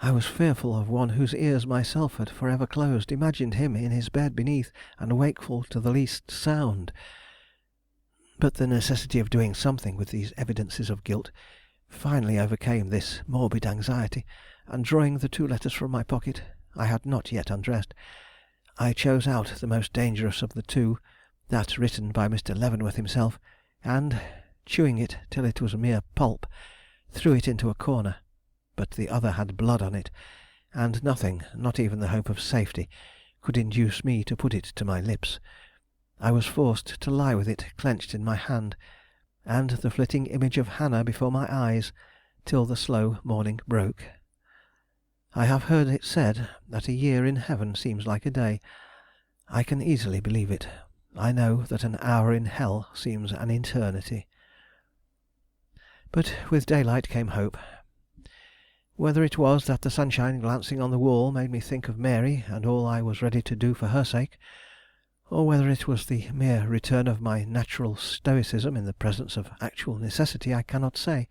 I was fearful of one whose ears myself had forever closed, imagined him in his bed beneath and wakeful to the least sound. But the necessity of doing something with these evidences of guilt finally overcame this morbid anxiety, and drawing the 2 letters from my pocket I had not yet undressed, I chose out the most dangerous of the 2, that written by Mr. Leavenworth himself, and, chewing it till it was mere pulp, threw it into a corner. But the other had blood on it, and nothing, not even the hope of safety, could induce me to put it to my lips. I was forced to lie with it clenched in my hand, and the flitting image of Hannah before my eyes, till the slow morning broke. I have heard it said that a year in heaven seems like a day. I can easily believe it. I know that an hour in hell seems an eternity. But with daylight came hope. Whether it was that the sunshine glancing on the wall made me think of Mary and all I was ready to do for her sake, or whether it was the mere return of my natural stoicism in the presence of actual necessity, I cannot say.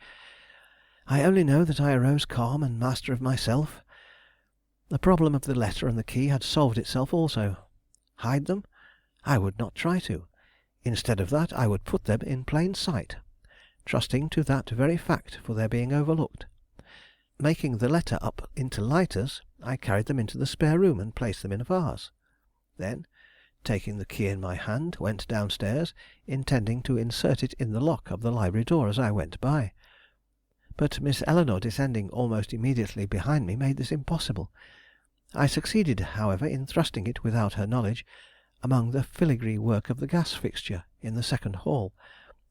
I only know that I arose calm and master of myself. The problem of the letter and the key had solved itself also. Hide them? I would not try to. Instead of that, I would put them in plain sight, trusting to that very fact for their being overlooked. Making the letter up into lighters, I carried them into the spare room and placed them in a vase. Then, taking the key in my hand, went downstairs, intending to insert it in the lock of the library door as I went by. But Miss Eleanor descending almost immediately behind me made this impossible. I succeeded, however, in thrusting it, without her knowledge, among the filigree work of the gas fixture in the second hall,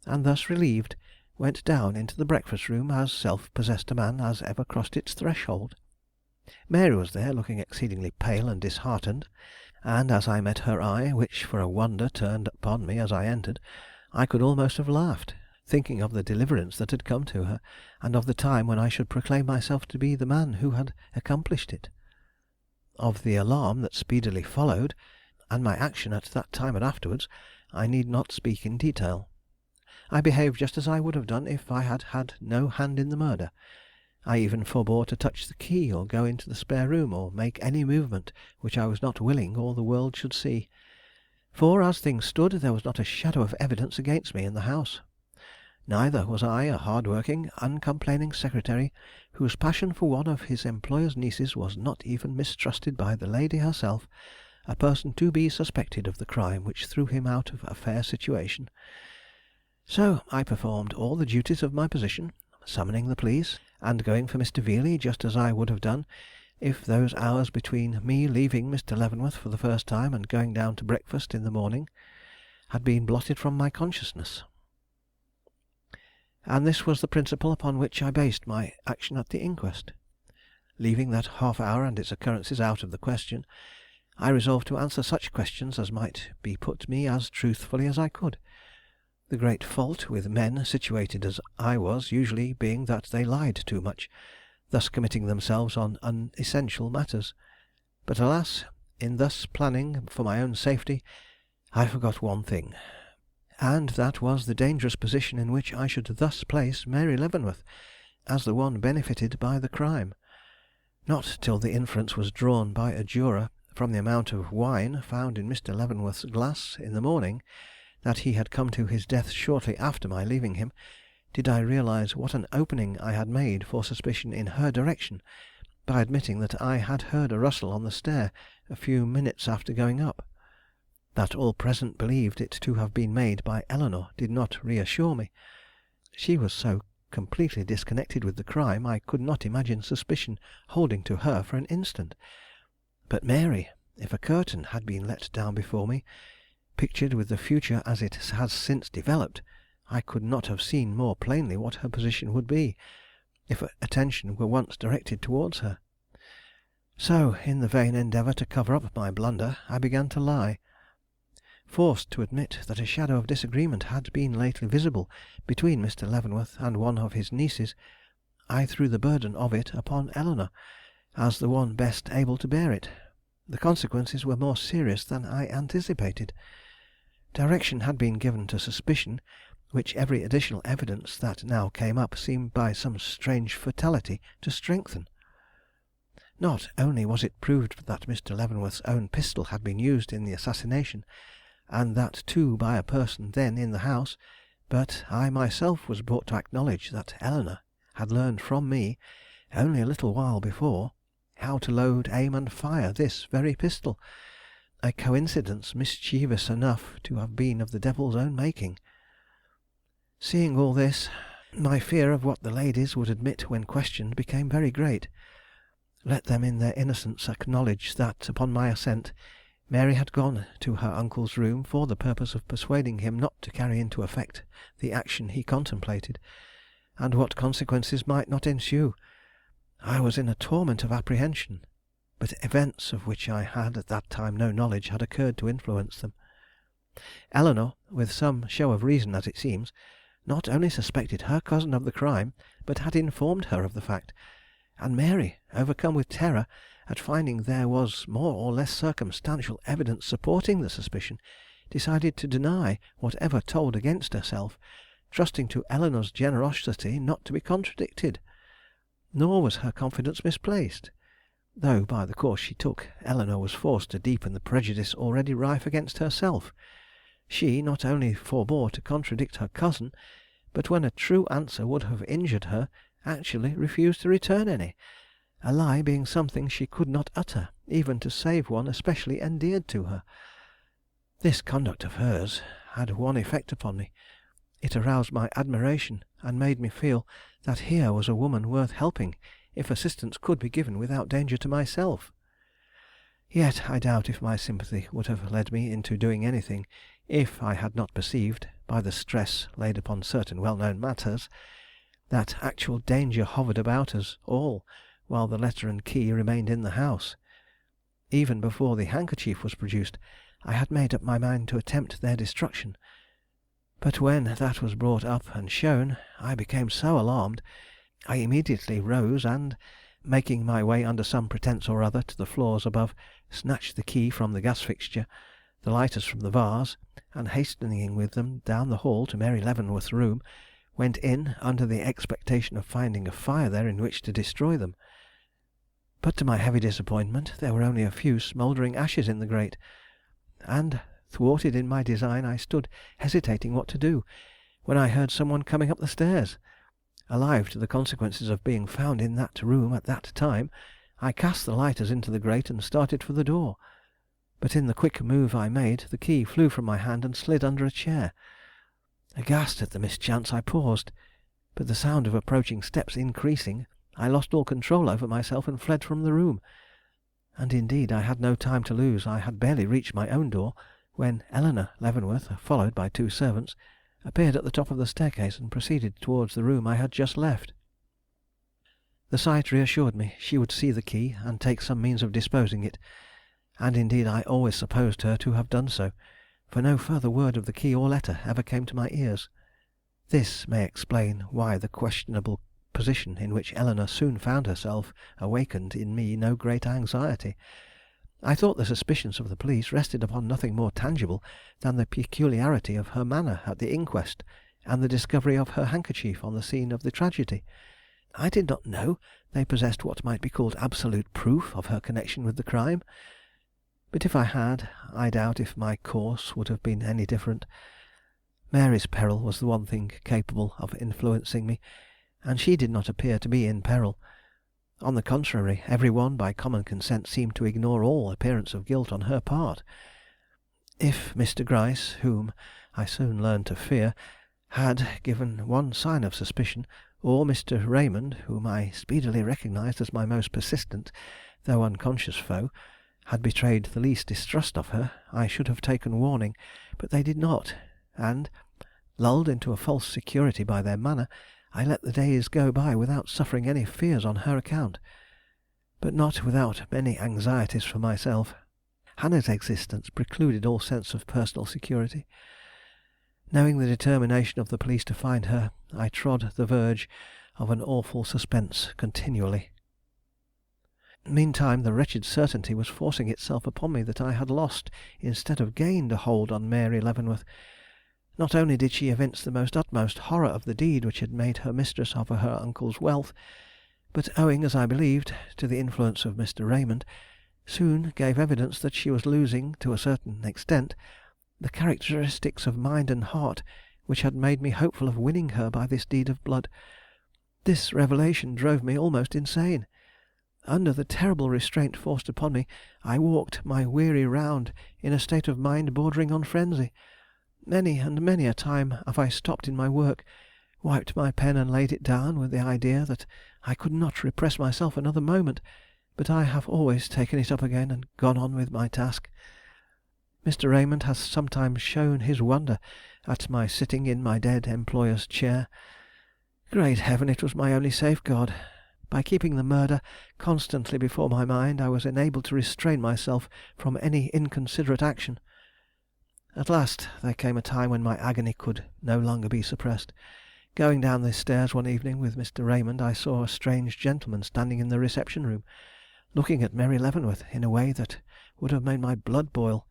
and thus relieved, went down into the breakfast room as self-possessed a man as ever crossed its threshold. Mary was there, looking exceedingly pale and disheartened, and as I met her eye, which for a wonder turned upon me as I entered, I could almost have laughed, thinking of the deliverance that had come to her, and of the time when I should proclaim myself to be the man who had accomplished it. Of the alarm that speedily followed, and my action at that time and afterwards, I need not speak in detail. I behaved just as I would have done if I had had no hand in the murder. I even forbore to touch the key, or go into the spare room, or make any movement which I was not willing all the world should see. For, as things stood, there was not a shadow of evidence against me in the house. Neither was I a hard-working, uncomplaining secretary, whose passion for one of his employer's nieces was not even mistrusted by the lady herself, a person to be suspected of the crime which threw him out of a fair situation. So I performed all the duties of my position, summoning the police, and going for Mr. Veeley, just as I would have done if those hours between me leaving Mr. Leavenworth for the first time and going down to breakfast in the morning had been blotted from my consciousness. And this was the principle upon which I based my action at the inquest. Leaving that half hour and its occurrences out of the question, I resolved to answer such questions as might be put me as truthfully as I could. The great fault with men situated as I was usually being that they lied too much, thus committing themselves on unessential matters. But alas, in thus planning for my own safety, I forgot one thing, and that was the dangerous position in which I should thus place Mary Leavenworth, as the one benefited by the crime. Not till the inference was drawn by a juror from the amount of wine found in Mr. Leavenworth's glass in the morning, that he had come to his death shortly after my leaving him, did I realize what an opening I had made for suspicion in her direction by admitting that I had heard a rustle on the stair a few minutes after going up. That all present believed it to have been made by Eleanor did not reassure me. She was so completely disconnected with the crime, I could not imagine suspicion holding to her for an instant. But Mary, if a curtain had been let down before me, pictured with the future as it has since developed, I could not have seen more plainly what her position would be, if attention were once directed towards her. So, in the vain endeavor to cover up my blunder, I began to lie. Forced to admit that a shadow of disagreement had been lately visible between Mr. Leavenworth and one of his nieces, I threw the burden of it upon Eleanor, as the one best able to bear it. the consequences were more serious than I anticipated. Direction had been given to suspicion, which every additional evidence that now came up seemed by some strange fatality to strengthen. Not only was it proved that Mr. Leavenworth's own pistol had been used in the assassination, and that too by a person then in the house, but I myself was brought to acknowledge that Eleanor had learned from me, only a little while before, how to load, aim, and fire this very pistol, a coincidence mischievous enough to have been of the devil's own making. Seeing all this, my fear of what the ladies would admit when questioned became very great. Let them in their innocence acknowledge that, upon my assent, Mary had gone to her uncle's room for the purpose of persuading him not to carry into effect the action he contemplated, and what consequences might not ensue. I was in a torment of apprehension, but events of which I had at that time no knowledge had occurred to influence them. Eleanor, with some show of reason as it seems, not only suspected her cousin of the crime, but had informed her of the fact, and Mary, overcome with terror at finding there was more or less circumstantial evidence supporting the suspicion, decided to deny whatever told against herself, trusting to Eleanor's generosity not to be contradicted. Nor was her confidence misplaced, though by the course she took, Eleanor was forced to deepen the prejudice already rife against herself. She not only forbore to contradict her cousin, but when a true answer would have injured her, actually refused to return any, a lie being something she could not utter, even to save one especially endeared to her. This conduct of hers had one effect upon me. It aroused my admiration, and made me feel that here was a woman worth helping if assistance could be given without danger to myself. Yet I doubt if my sympathy would have led me into doing anything if I had not perceived, by the stress laid upon certain well-known matters, that actual danger hovered about us all while the letter and key remained in the house. Even before the handkerchief was produced, I had made up my mind to attempt their destruction. But when that was brought up and shown, I became so alarmed, I immediately rose and, making my way under some pretence or other to the floors above, snatched the key from the gas fixture, the lighters from the vase, and hastening with them down the hall to Mary Leavenworth's room, went in under the expectation of finding a fire there in which to destroy them. But to my heavy disappointment there were only a few smouldering ashes in the grate, and, thwarted in my design, I stood hesitating what to do, when I heard some one coming up the stairs. Alive to the consequences of being found in that room at that time, I cast the lighters into the grate and started for the door. But in the quick move I made, the key flew from my hand and slid under a chair. Aghast at the mischance, I paused, but the sound of approaching steps increasing, I lost all control over myself and fled from the room. And indeed I had no time to lose. I had barely reached my own door when Eleanor Leavenworth, followed by two servants, appeared at the top of the staircase and proceeded towards the room I had just left. The sight reassured me she would see the key and take some means of disposing it, and indeed I always supposed her to have done so, for no further word of the key or letter ever came to my ears. This may explain why the questionable position in which Eleanor soon found herself awakened in me no great anxiety. I thought the suspicions of the police rested upon nothing more tangible than the peculiarity of her manner at the inquest and the discovery of her handkerchief on the scene of the tragedy. I did not know they possessed what might be called absolute proof of her connection with the crime. But if I had, I doubt if my course would have been any different. Mary's peril was the one thing capable of influencing me, and she did not appear to be in peril. On the contrary, every one by common consent seemed to ignore all appearance of guilt on her part. If Mr. Gryce, whom I soon learned to fear, had given one sign of suspicion, or Mr. Raymond, whom I speedily recognized as my most persistent, though unconscious foe, had betrayed the least distrust of her, I should have taken warning, but they did not, and, lulled into a false security by their manner, I let the days go by without suffering any fears on her account, but not without many anxieties for myself. Hannah's existence precluded all sense of personal security. Knowing the determination of the police to find her, I trod the verge of an awful suspense continually. Meantime, the wretched certainty was forcing itself upon me that I had lost instead of gained a hold on Mary Leavenworth. Not only did she evince the utmost horror of the deed which had made her mistress of her uncle's wealth, but owing, as I believed, to the influence of Mr. Raymond, soon gave evidence that she was losing, to a certain extent, the characteristics of mind and heart which had made me hopeful of winning her by this deed of blood. This revelation drove me almost insane. Under the terrible restraint forced upon me, I walked my weary round in a state of mind bordering on frenzy. Many and many a time have I stopped in my work, wiped my pen and laid it down with the idea that I could not repress myself another moment, but I have always taken it up again and gone on with my task. Mr. Raymond has sometimes shown his wonder at my sitting in my dead employer's chair. Great heaven, it was my only safeguard. By keeping the murder constantly before my mind, I was enabled to restrain myself from any inconsiderate action. At last there came a time when my agony could no longer be suppressed. Going down the stairs one evening with Mr. Raymond, I saw a strange gentleman standing in the reception room, looking at Mary Leavenworth in a way that would have made my blood boil,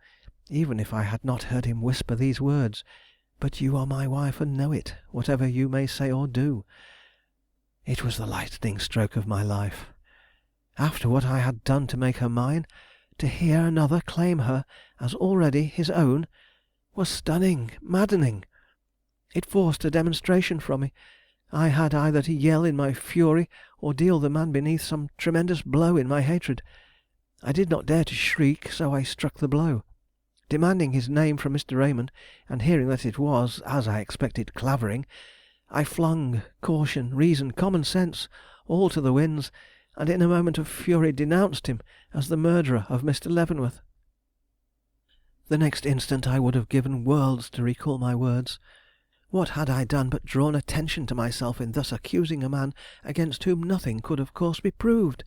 even if I had not heard him whisper these words: "But you are my wife and know it, whatever you may say or do." It was the lightning stroke of my life. After what I had done to make her mine, to hear another claim her as already his own was stunning, maddening. It forced a demonstration from me. I had either to yell in my fury or deal the man beneath some tremendous blow in my hatred. I did not dare to shriek, so I struck the blow. Demanding his name from Mr. Raymond, and hearing that it was, as I expected, Clavering, I flung caution, reason, common sense, all to the winds, and in a moment of fury denounced him as the murderer of Mr. Leavenworth. The next instant I would have given worlds to recall my words. What had I done but drawn attention to myself in thus accusing a man against whom nothing could of course be proved?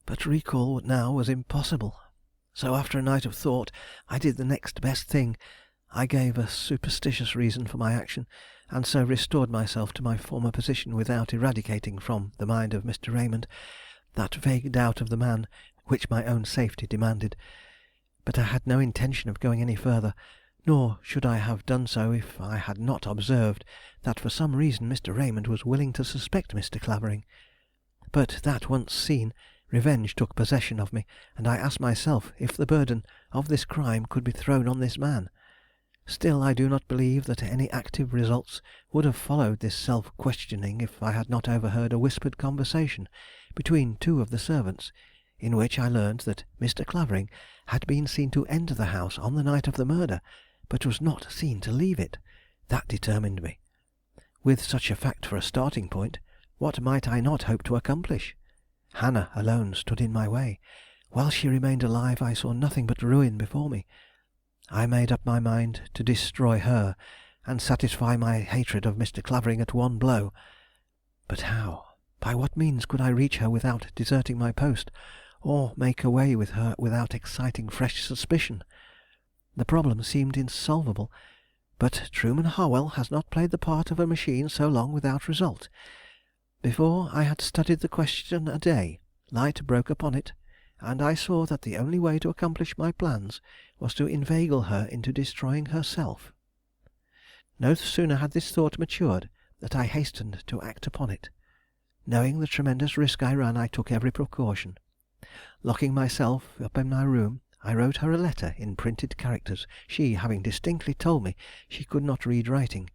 But recall now was impossible. So after a night of thought, I did the next best thing. I gave a superstitious reason for my action, and so restored myself to my former position without eradicating from the mind of Mr. Raymond that vague doubt of the man which my own safety demanded. But I had no intention of going any further, nor should I have done so if I had not observed that for some reason Mr. Raymond was willing to suspect Mr. Clavering. But that once seen, revenge took possession of me, and I asked myself if the burden of this crime could be thrown on this man. Still, I do not believe that any active results would have followed this self-questioning if I had not overheard a whispered conversation between two of the servants, in which I learned that Mr. Clavering had been seen to enter the house on the night of the murder, but was not seen to leave it. That determined me. With such a fact for a starting point, what might I not hope to accomplish? Hannah alone stood in my way. While she remained alive, I saw nothing but ruin before me. I made up my mind to destroy her and satisfy my hatred of Mr. Clavering at one blow. But how? By what means could I reach her without deserting my post, or make away with her without exciting fresh suspicion? The problem seemed insolvable, but Truman Harwell has not played the part of a machine so long without result. Before I had studied the question a day, light broke upon it, and I saw that the only way to accomplish my plans was to inveigle her into destroying herself. No sooner had this thought matured than I hastened to act upon it. Knowing the tremendous risk I ran, I took every precaution. Locking myself up in my room, I wrote her a letter in printed characters, she having distinctly told me she could not read writing,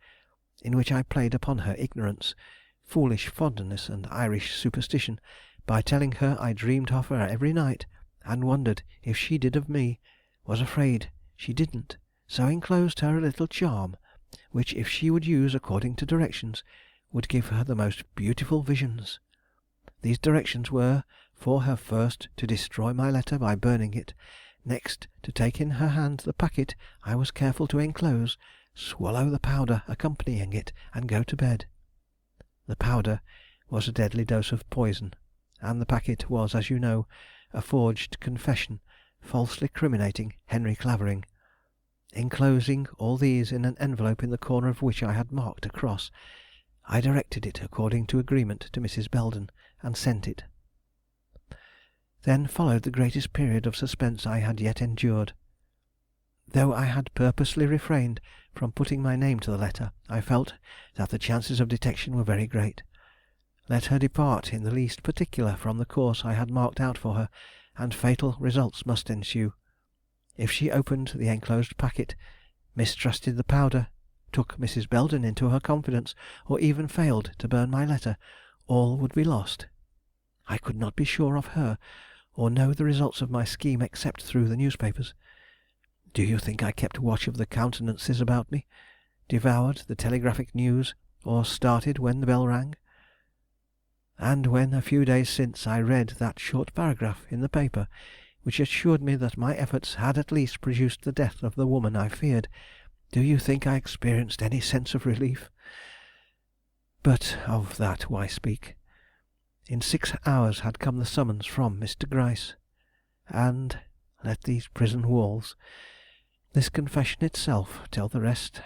in which I played upon her ignorance, foolish fondness, and Irish superstition, by telling her I dreamed of her every night, and wondered if she did of me, was afraid she didn't, so enclosed her a little charm, which if she would use according to directions, would give her the most beautiful visions. These directions were for her first to destroy my letter by burning it, next to take in her hand the packet I was careful to enclose, swallow the powder accompanying it, and go to bed. The powder was a deadly dose of poison, and the packet was, as you know, a forged confession, falsely criminating Henry Clavering. Enclosing all these in an envelope in the corner of which I had marked a cross, I directed it according to agreement to Mrs. Belden, and sent it. Then followed the greatest period of suspense I had yet endured. Though I had purposely refrained from putting my name to the letter, I felt that the chances of detection were very great. Let her depart in the least particular from the course I had marked out for her, and fatal results must ensue. If she opened the enclosed packet, mistrusted the powder, took Mrs. Belden into her confidence, or even failed to burn my letter, all would be lost. I could not be sure of her, or know the results of my scheme except through the newspapers. Do you think I kept watch of the countenances about me, devoured the telegraphic news, or started when the bell rang? And when, a few days since, I read that short paragraph in the paper which assured me that my efforts had at least produced the death of the woman I feared, do you think I experienced any sense of relief? But of that why speak? In 6 hours had come the summons from Mr. Gryce, and let these prison walls, this confession itself, tell the rest.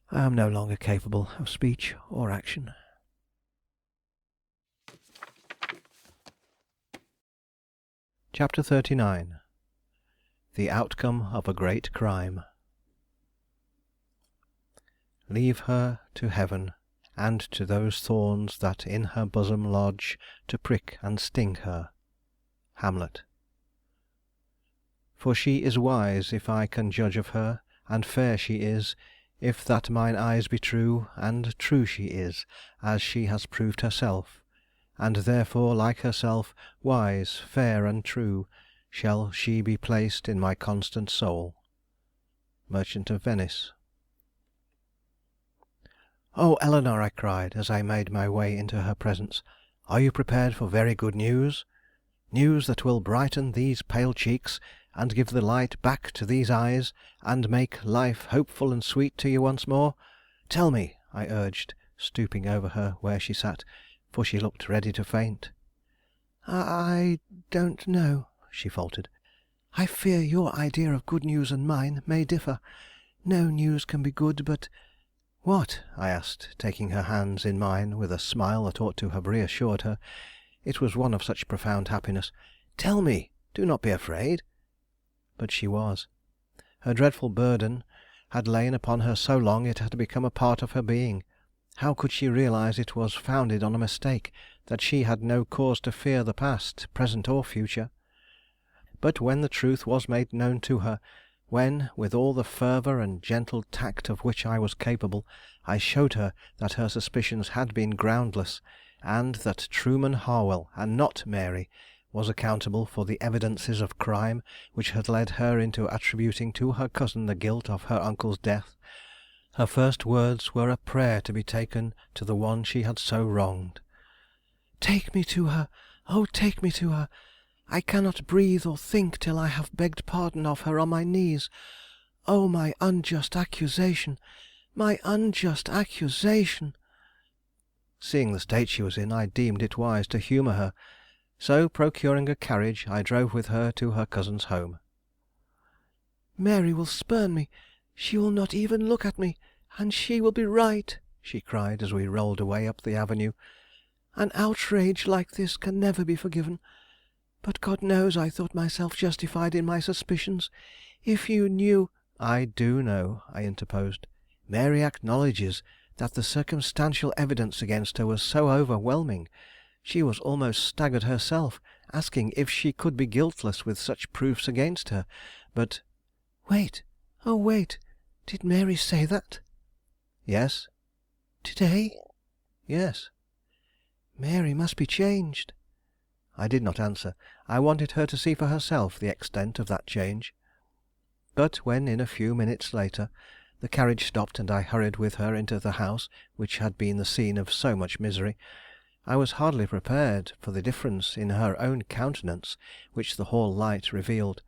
I am no longer capable of speech or action. Chapter 39. The Outcome of a Great Crime. Leave her to heaven, and to those thorns that in her bosom lodge, to prick and sting her. Hamlet. For she is wise, if I can judge of her, and fair she is, if that mine eyes be true, and true she is, as she has proved herself, and therefore, like herself, wise, fair, and true, shall she be placed in my constant soul. Merchant of Venice. "Oh, Eleanor," I cried, as I made my way into her presence, "are you prepared for very good news? News that will brighten these pale cheeks, and give the light back to these eyes, and make life hopeful and sweet to you once more? Tell me," I urged, stooping over her where she sat, for she looked ready to faint. "I don't know," she faltered. "I fear your idea of good news and mine may differ. No news can be good but—" "What?" I asked, taking her hands in mine with a smile that ought to have reassured her. It was one of such profound happiness. "Tell me! Do not be afraid." But she was. Her dreadful burden had lain upon her so long it had become a part of her being. How could she realize it was founded on a mistake, that she had no cause to fear the past, present, or future? But when the truth was made known to her, when, with all the fervor and gentle tact of which I was capable, I showed her that her suspicions had been groundless, and that Truman Harwell, and not Mary, was accountable for the evidences of crime which had led her into attributing to her cousin the guilt of her uncle's death, her first words were a prayer to be taken to the one she had so wronged. "Take me to her! Oh, take me to her! I cannot breathe or think till I have begged pardon of her on my knees. Oh, my unjust accusation! My unjust accusation!" Seeing the state she was in, I deemed it wise to humor her. So, procuring a carriage, I drove with her to her cousin's home. "Mary will spurn me. She will not even look at me, and she will be right," she cried as we rolled away up the avenue. "An outrage like this can never be forgiven. But God knows I thought myself justified in my suspicions. If you knew—" "I do know," I interposed. "Mary acknowledges that the circumstantial evidence against her was so overwhelming. She was almost staggered herself, asking if she could be guiltless with such proofs against her. But—" "Wait! Oh, wait! Did Mary say that?" "Yes." "To-day?" "Yes." "Mary must be changed." I did not answer. I wanted her to see for herself the extent of that change. But when, in a few minutes later, the carriage stopped and I hurried with her into the house which had been the scene of so much misery, I was hardly prepared for the difference in her own countenance which the hall light revealed.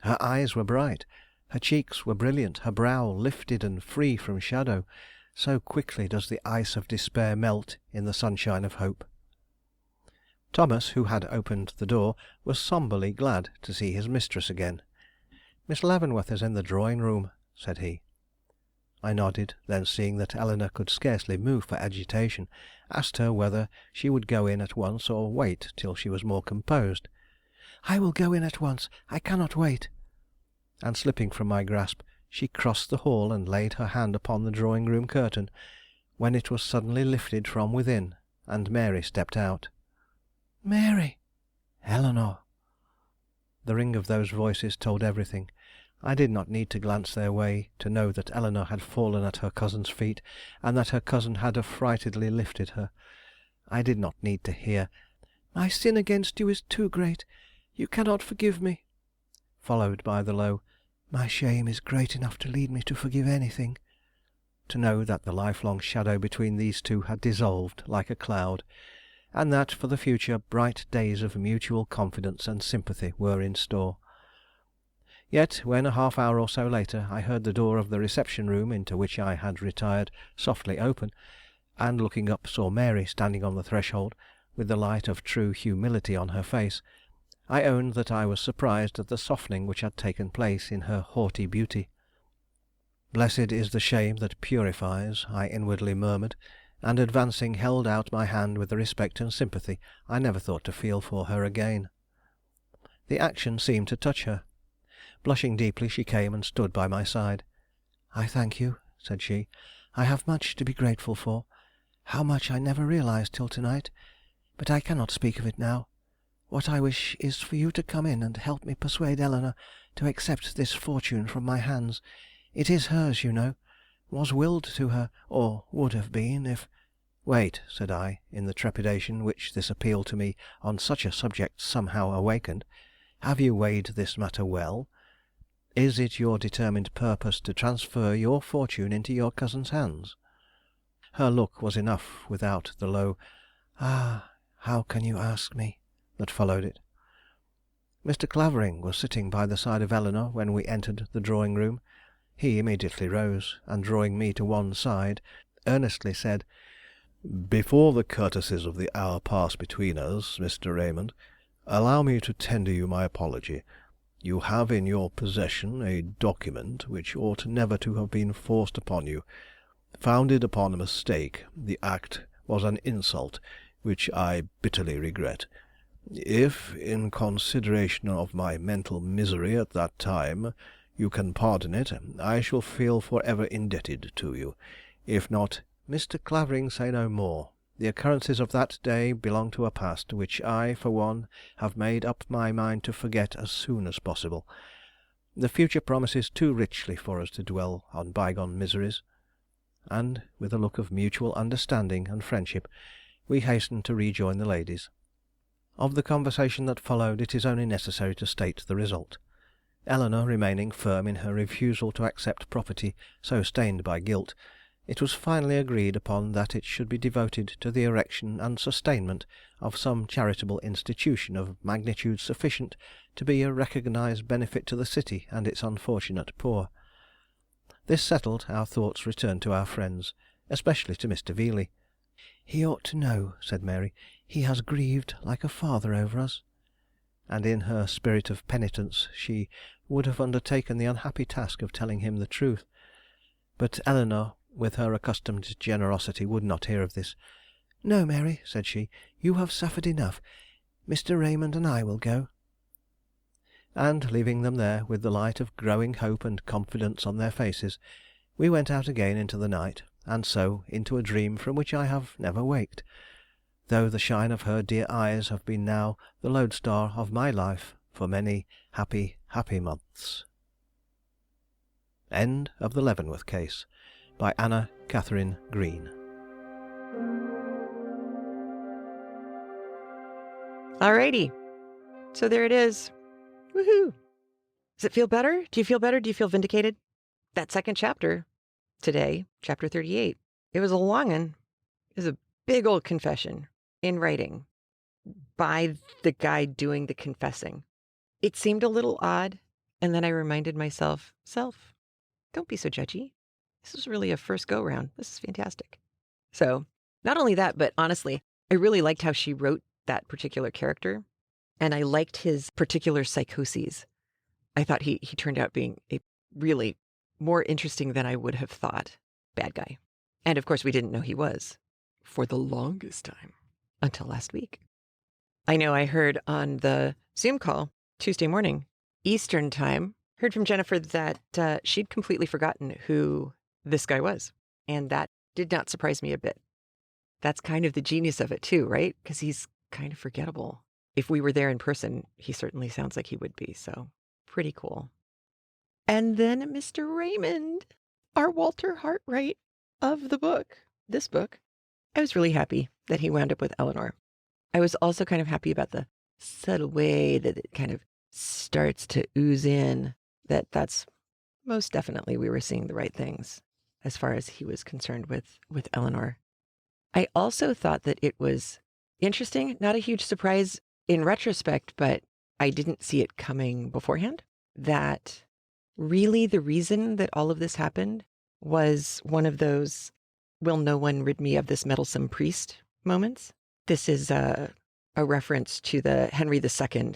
Her eyes were bright, her cheeks were brilliant, her brow lifted and free from shadow, so quickly does the ice of despair melt in the sunshine of hope. Thomas, who had opened the door, was somberly glad to see his mistress again. "Miss Leavenworth is in the drawing room," said he. I nodded, then seeing that Eleanor could scarcely move for agitation, asked her whether she would go in at once or wait till she was more composed. I will go in at once. I cannot wait." And slipping from my grasp, she crossed the hall and laid her hand upon the drawing-room curtain, when it was suddenly lifted from within, and Mary stepped out. "Mary!" "Eleanor!" The ring of those voices told everything. I did not need to glance their way to know that Eleanor had fallen at her cousin's feet, and that her cousin had affrightedly lifted her. I did not need to hear, "My sin against you is too great. You cannot forgive me," followed by the low, "My shame is great enough to lead me to forgive anything," to know that the lifelong shadow between these two had dissolved like a cloud, and that for the future bright days of mutual confidence and sympathy were in store. Yet when a half hour or so later I heard the door of the reception room into which I had retired softly open, and looking up saw Mary standing on the threshold, with the light of true humility on her face, I own that I was surprised at the softening which had taken place in her haughty beauty. "Blessed is the shame that purifies," I inwardly murmured, and advancing held out my hand with the respect and sympathy I never thought to feel for her again. The action seemed to touch her. Blushing deeply, she came and stood by my side. "I thank you," said she. "I have much to be grateful for. How much I never realized till to night. But I cannot speak of it now. What I wish is for you to come in and help me persuade Eleanor to accept this fortune from my hands. It is hers, you know, was willed to her, or would have been if—" "Wait," said I, in the trepidation which this appeal to me on such a subject somehow awakened. "Have you weighed this matter well? Is it your determined purpose to transfer your fortune into your cousin's hands?" Her look was enough without the low, "Ah, how can you ask me?" that followed it. Mr. Clavering was sitting by the side of Eleanor when we entered the drawing-room. He immediately rose, and drawing me to one side, earnestly said, "Before the courtesies of the hour pass between us, Mr. Raymond, allow me to tender you my apology. You have in your possession a document which ought never to have been forced upon you. Founded upon a mistake, the act was an insult which I bitterly regret. If, in consideration of my mental misery at that time, you can pardon it, I shall feel forever indebted to you. If not—" "Mr. Clavering, say no more. The occurrences of that day belong to a past which I, for one, have made up my mind to forget as soon as possible. The future promises too richly for us to dwell on bygone miseries." And, with a look of mutual understanding and friendship, we hastened to rejoin the ladies. Of the conversation that followed it is only necessary to state the result. Eleanor remaining firm in her refusal to accept property so stained by guilt, it was finally agreed upon that it should be devoted to the erection and sustainment of some charitable institution of magnitude sufficient to be a recognized benefit to the city and its unfortunate poor. This settled, our thoughts returned to our friends, especially to Mr. Veeley. "He ought to know," said Mary. "He has grieved like a father over us." And in her spirit of penitence she would have undertaken the unhappy task of telling him the truth. But Eleanor, with her accustomed generosity, would not hear of this. "No, Mary," said she, "you have suffered enough. Mr. Raymond and I will go." And leaving them there, with the light of growing hope and confidence on their faces, we went out again into the night, and so into a dream from which I have never waked, though the shine of her dear eyes have been now the lodestar of my life for many happy, happy months. End of the Leavenworth Case, by Anna Catherine Green. Alrighty. So there it is. Woohoo! Does it feel better? Do you feel better? Do you feel vindicated? That second chapter, today, chapter 38, it was a long one. It was a big old confession in writing by the guy doing the confessing. It seemed a little odd, and then I reminded myself, don't be so judgy. This is really a first go-round. This is fantastic. So, not only that, but honestly, I really liked how she wrote that particular character, and I liked his particular psychoses. I thought he turned out being a really more interesting than I would have thought bad guy. And of course, we didn't know he was for the longest time until last week. I know I heard on the Zoom call Tuesday morning, Eastern time, heard from Jennifer that she'd completely forgotten who this guy was. And that did not surprise me a bit. That's kind of the genius of it too, right? Because he's kind of forgettable. If we were there in person, he certainly sounds like he would be. So pretty cool. And then Mr. Raymond, our Walter Hartwright of the book, this book. I was really happy that he wound up with Eleanor. I was also kind of happy about the subtle way that it kind of starts to ooze in that that's most definitely we were seeing the right things as far as he was concerned with Eleanor. I also thought that it was interesting, not a huge surprise in retrospect, but I didn't see it coming beforehand, that really the reason that all of this happened was one of those will no one rid me of this meddlesome priest moments. This is a reference to the Henry II,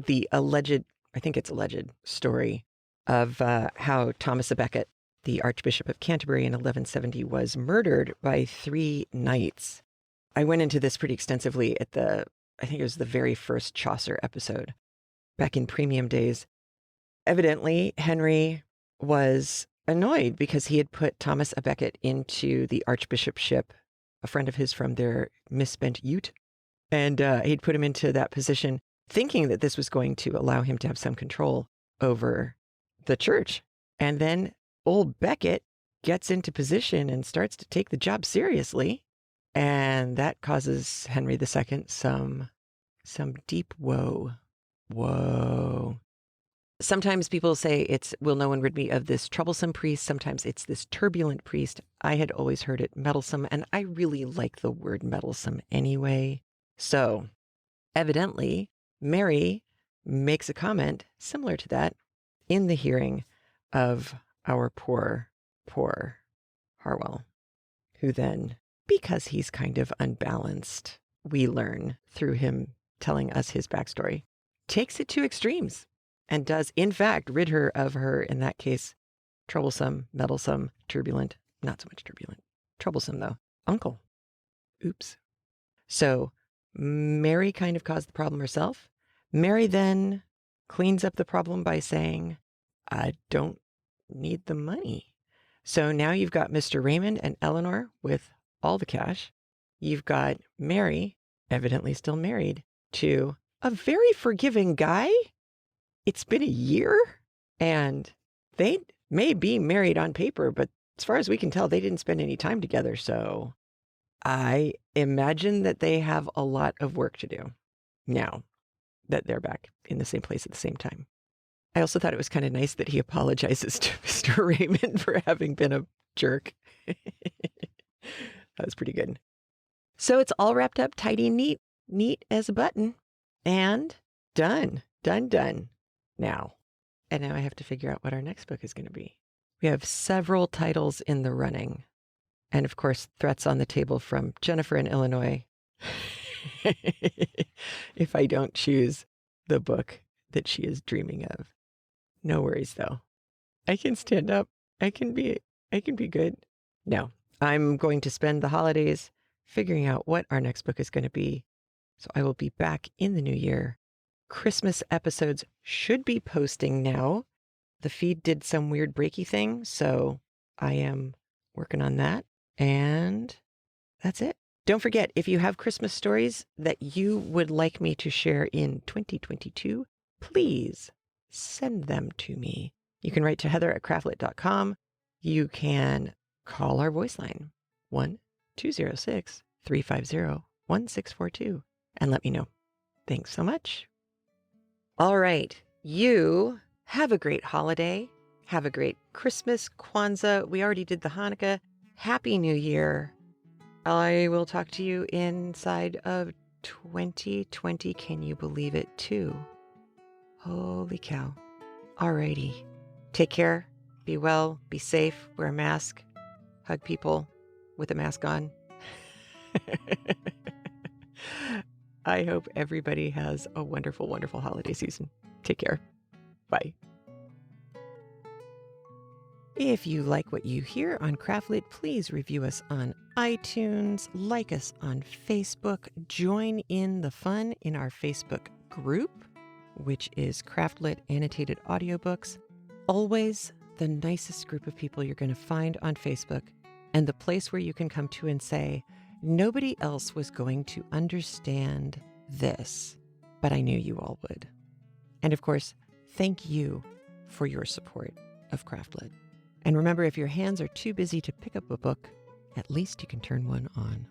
the alleged, I think it's alleged, story of how Thomas à Becket, the Archbishop of Canterbury in 1170, was murdered by 3 knights. I went into this pretty extensively at I think it was the very first Chaucer episode, back in premium days. Evidently, Henry was annoyed because he had put Thomas à Becket into the archbishopship, a friend of his from their misspent ute, and he'd put him into that position thinking that this was going to allow him to have some control over the church. And then old Becket gets into position and starts to take the job seriously. And that causes Henry II some deep woe. Whoa. Sometimes people say it's, will no one rid me of this troublesome priest. Sometimes it's this turbulent priest. I had always heard it meddlesome, and I really like the word meddlesome anyway. So evidently, Mary makes a comment similar to that in the hearing of our poor Harwell, who then, because he's kind of unbalanced, we learn through him telling us his backstory, takes it to extremes and does, in fact, rid her of her, in that case, troublesome, meddlesome, turbulent, not so much turbulent, troublesome though, uncle. Oops. So Mary kind of caused the problem herself. Mary then cleans up the problem by saying, I don't need the money. So now you've got Mr. Raymond and Eleanor with all the cash. You've got Mary, evidently still married to a very forgiving guy. It's been a year, and they may be married on paper, but as far as we can tell, they didn't spend any time together. So I imagine that they have a lot of work to do now that they're back in the same place at the same time. I also thought it was kind of nice that he apologizes to Mr. Raymond for having been a jerk. That was pretty good. So it's all wrapped up tidy, neat as a button, and done. Now, and now I have to figure out what our next book is going to be. We have several titles in the running, and of course, threats on the table from Jennifer in Illinois. If I don't choose the book that she is dreaming of. No worries, though. I can stand up. I can be good. No, I'm going to spend the holidays figuring out what our next book is going to be. So I will be back in the new year. Christmas episodes should be posting now. The feed did some weird breaky thing, so I am working on that. And that's it. Don't forget, if you have Christmas stories that you would like me to share in 2022, please send them to me. You can write to heather@craftlit.com. You can call our voice line, 1-206-350-1642, and let me know. Thanks so much. All right. You have a great holiday. Have a great Christmas, Kwanzaa. We already did the Hanukkah. Happy New Year. I will talk to you inside of 2020. Can you believe it, too? Holy cow. Alrighty. Take care. Be well. Be safe. Wear a mask. Hug people with a mask on. I hope everybody has a wonderful, wonderful holiday season. Take care. Bye. If you like what you hear on Craftlit, please review us on iTunes, like us on Facebook, join in the fun in our Facebook group, which is Craftlit Annotated Audiobooks. Always the nicest group of people you're going to find on Facebook, and the place where you can come to and say, nobody else was going to understand this, but I knew you all would. And of course, thank you for your support of Craftlit. And remember, if your hands are too busy to pick up a book, at least you can turn one on.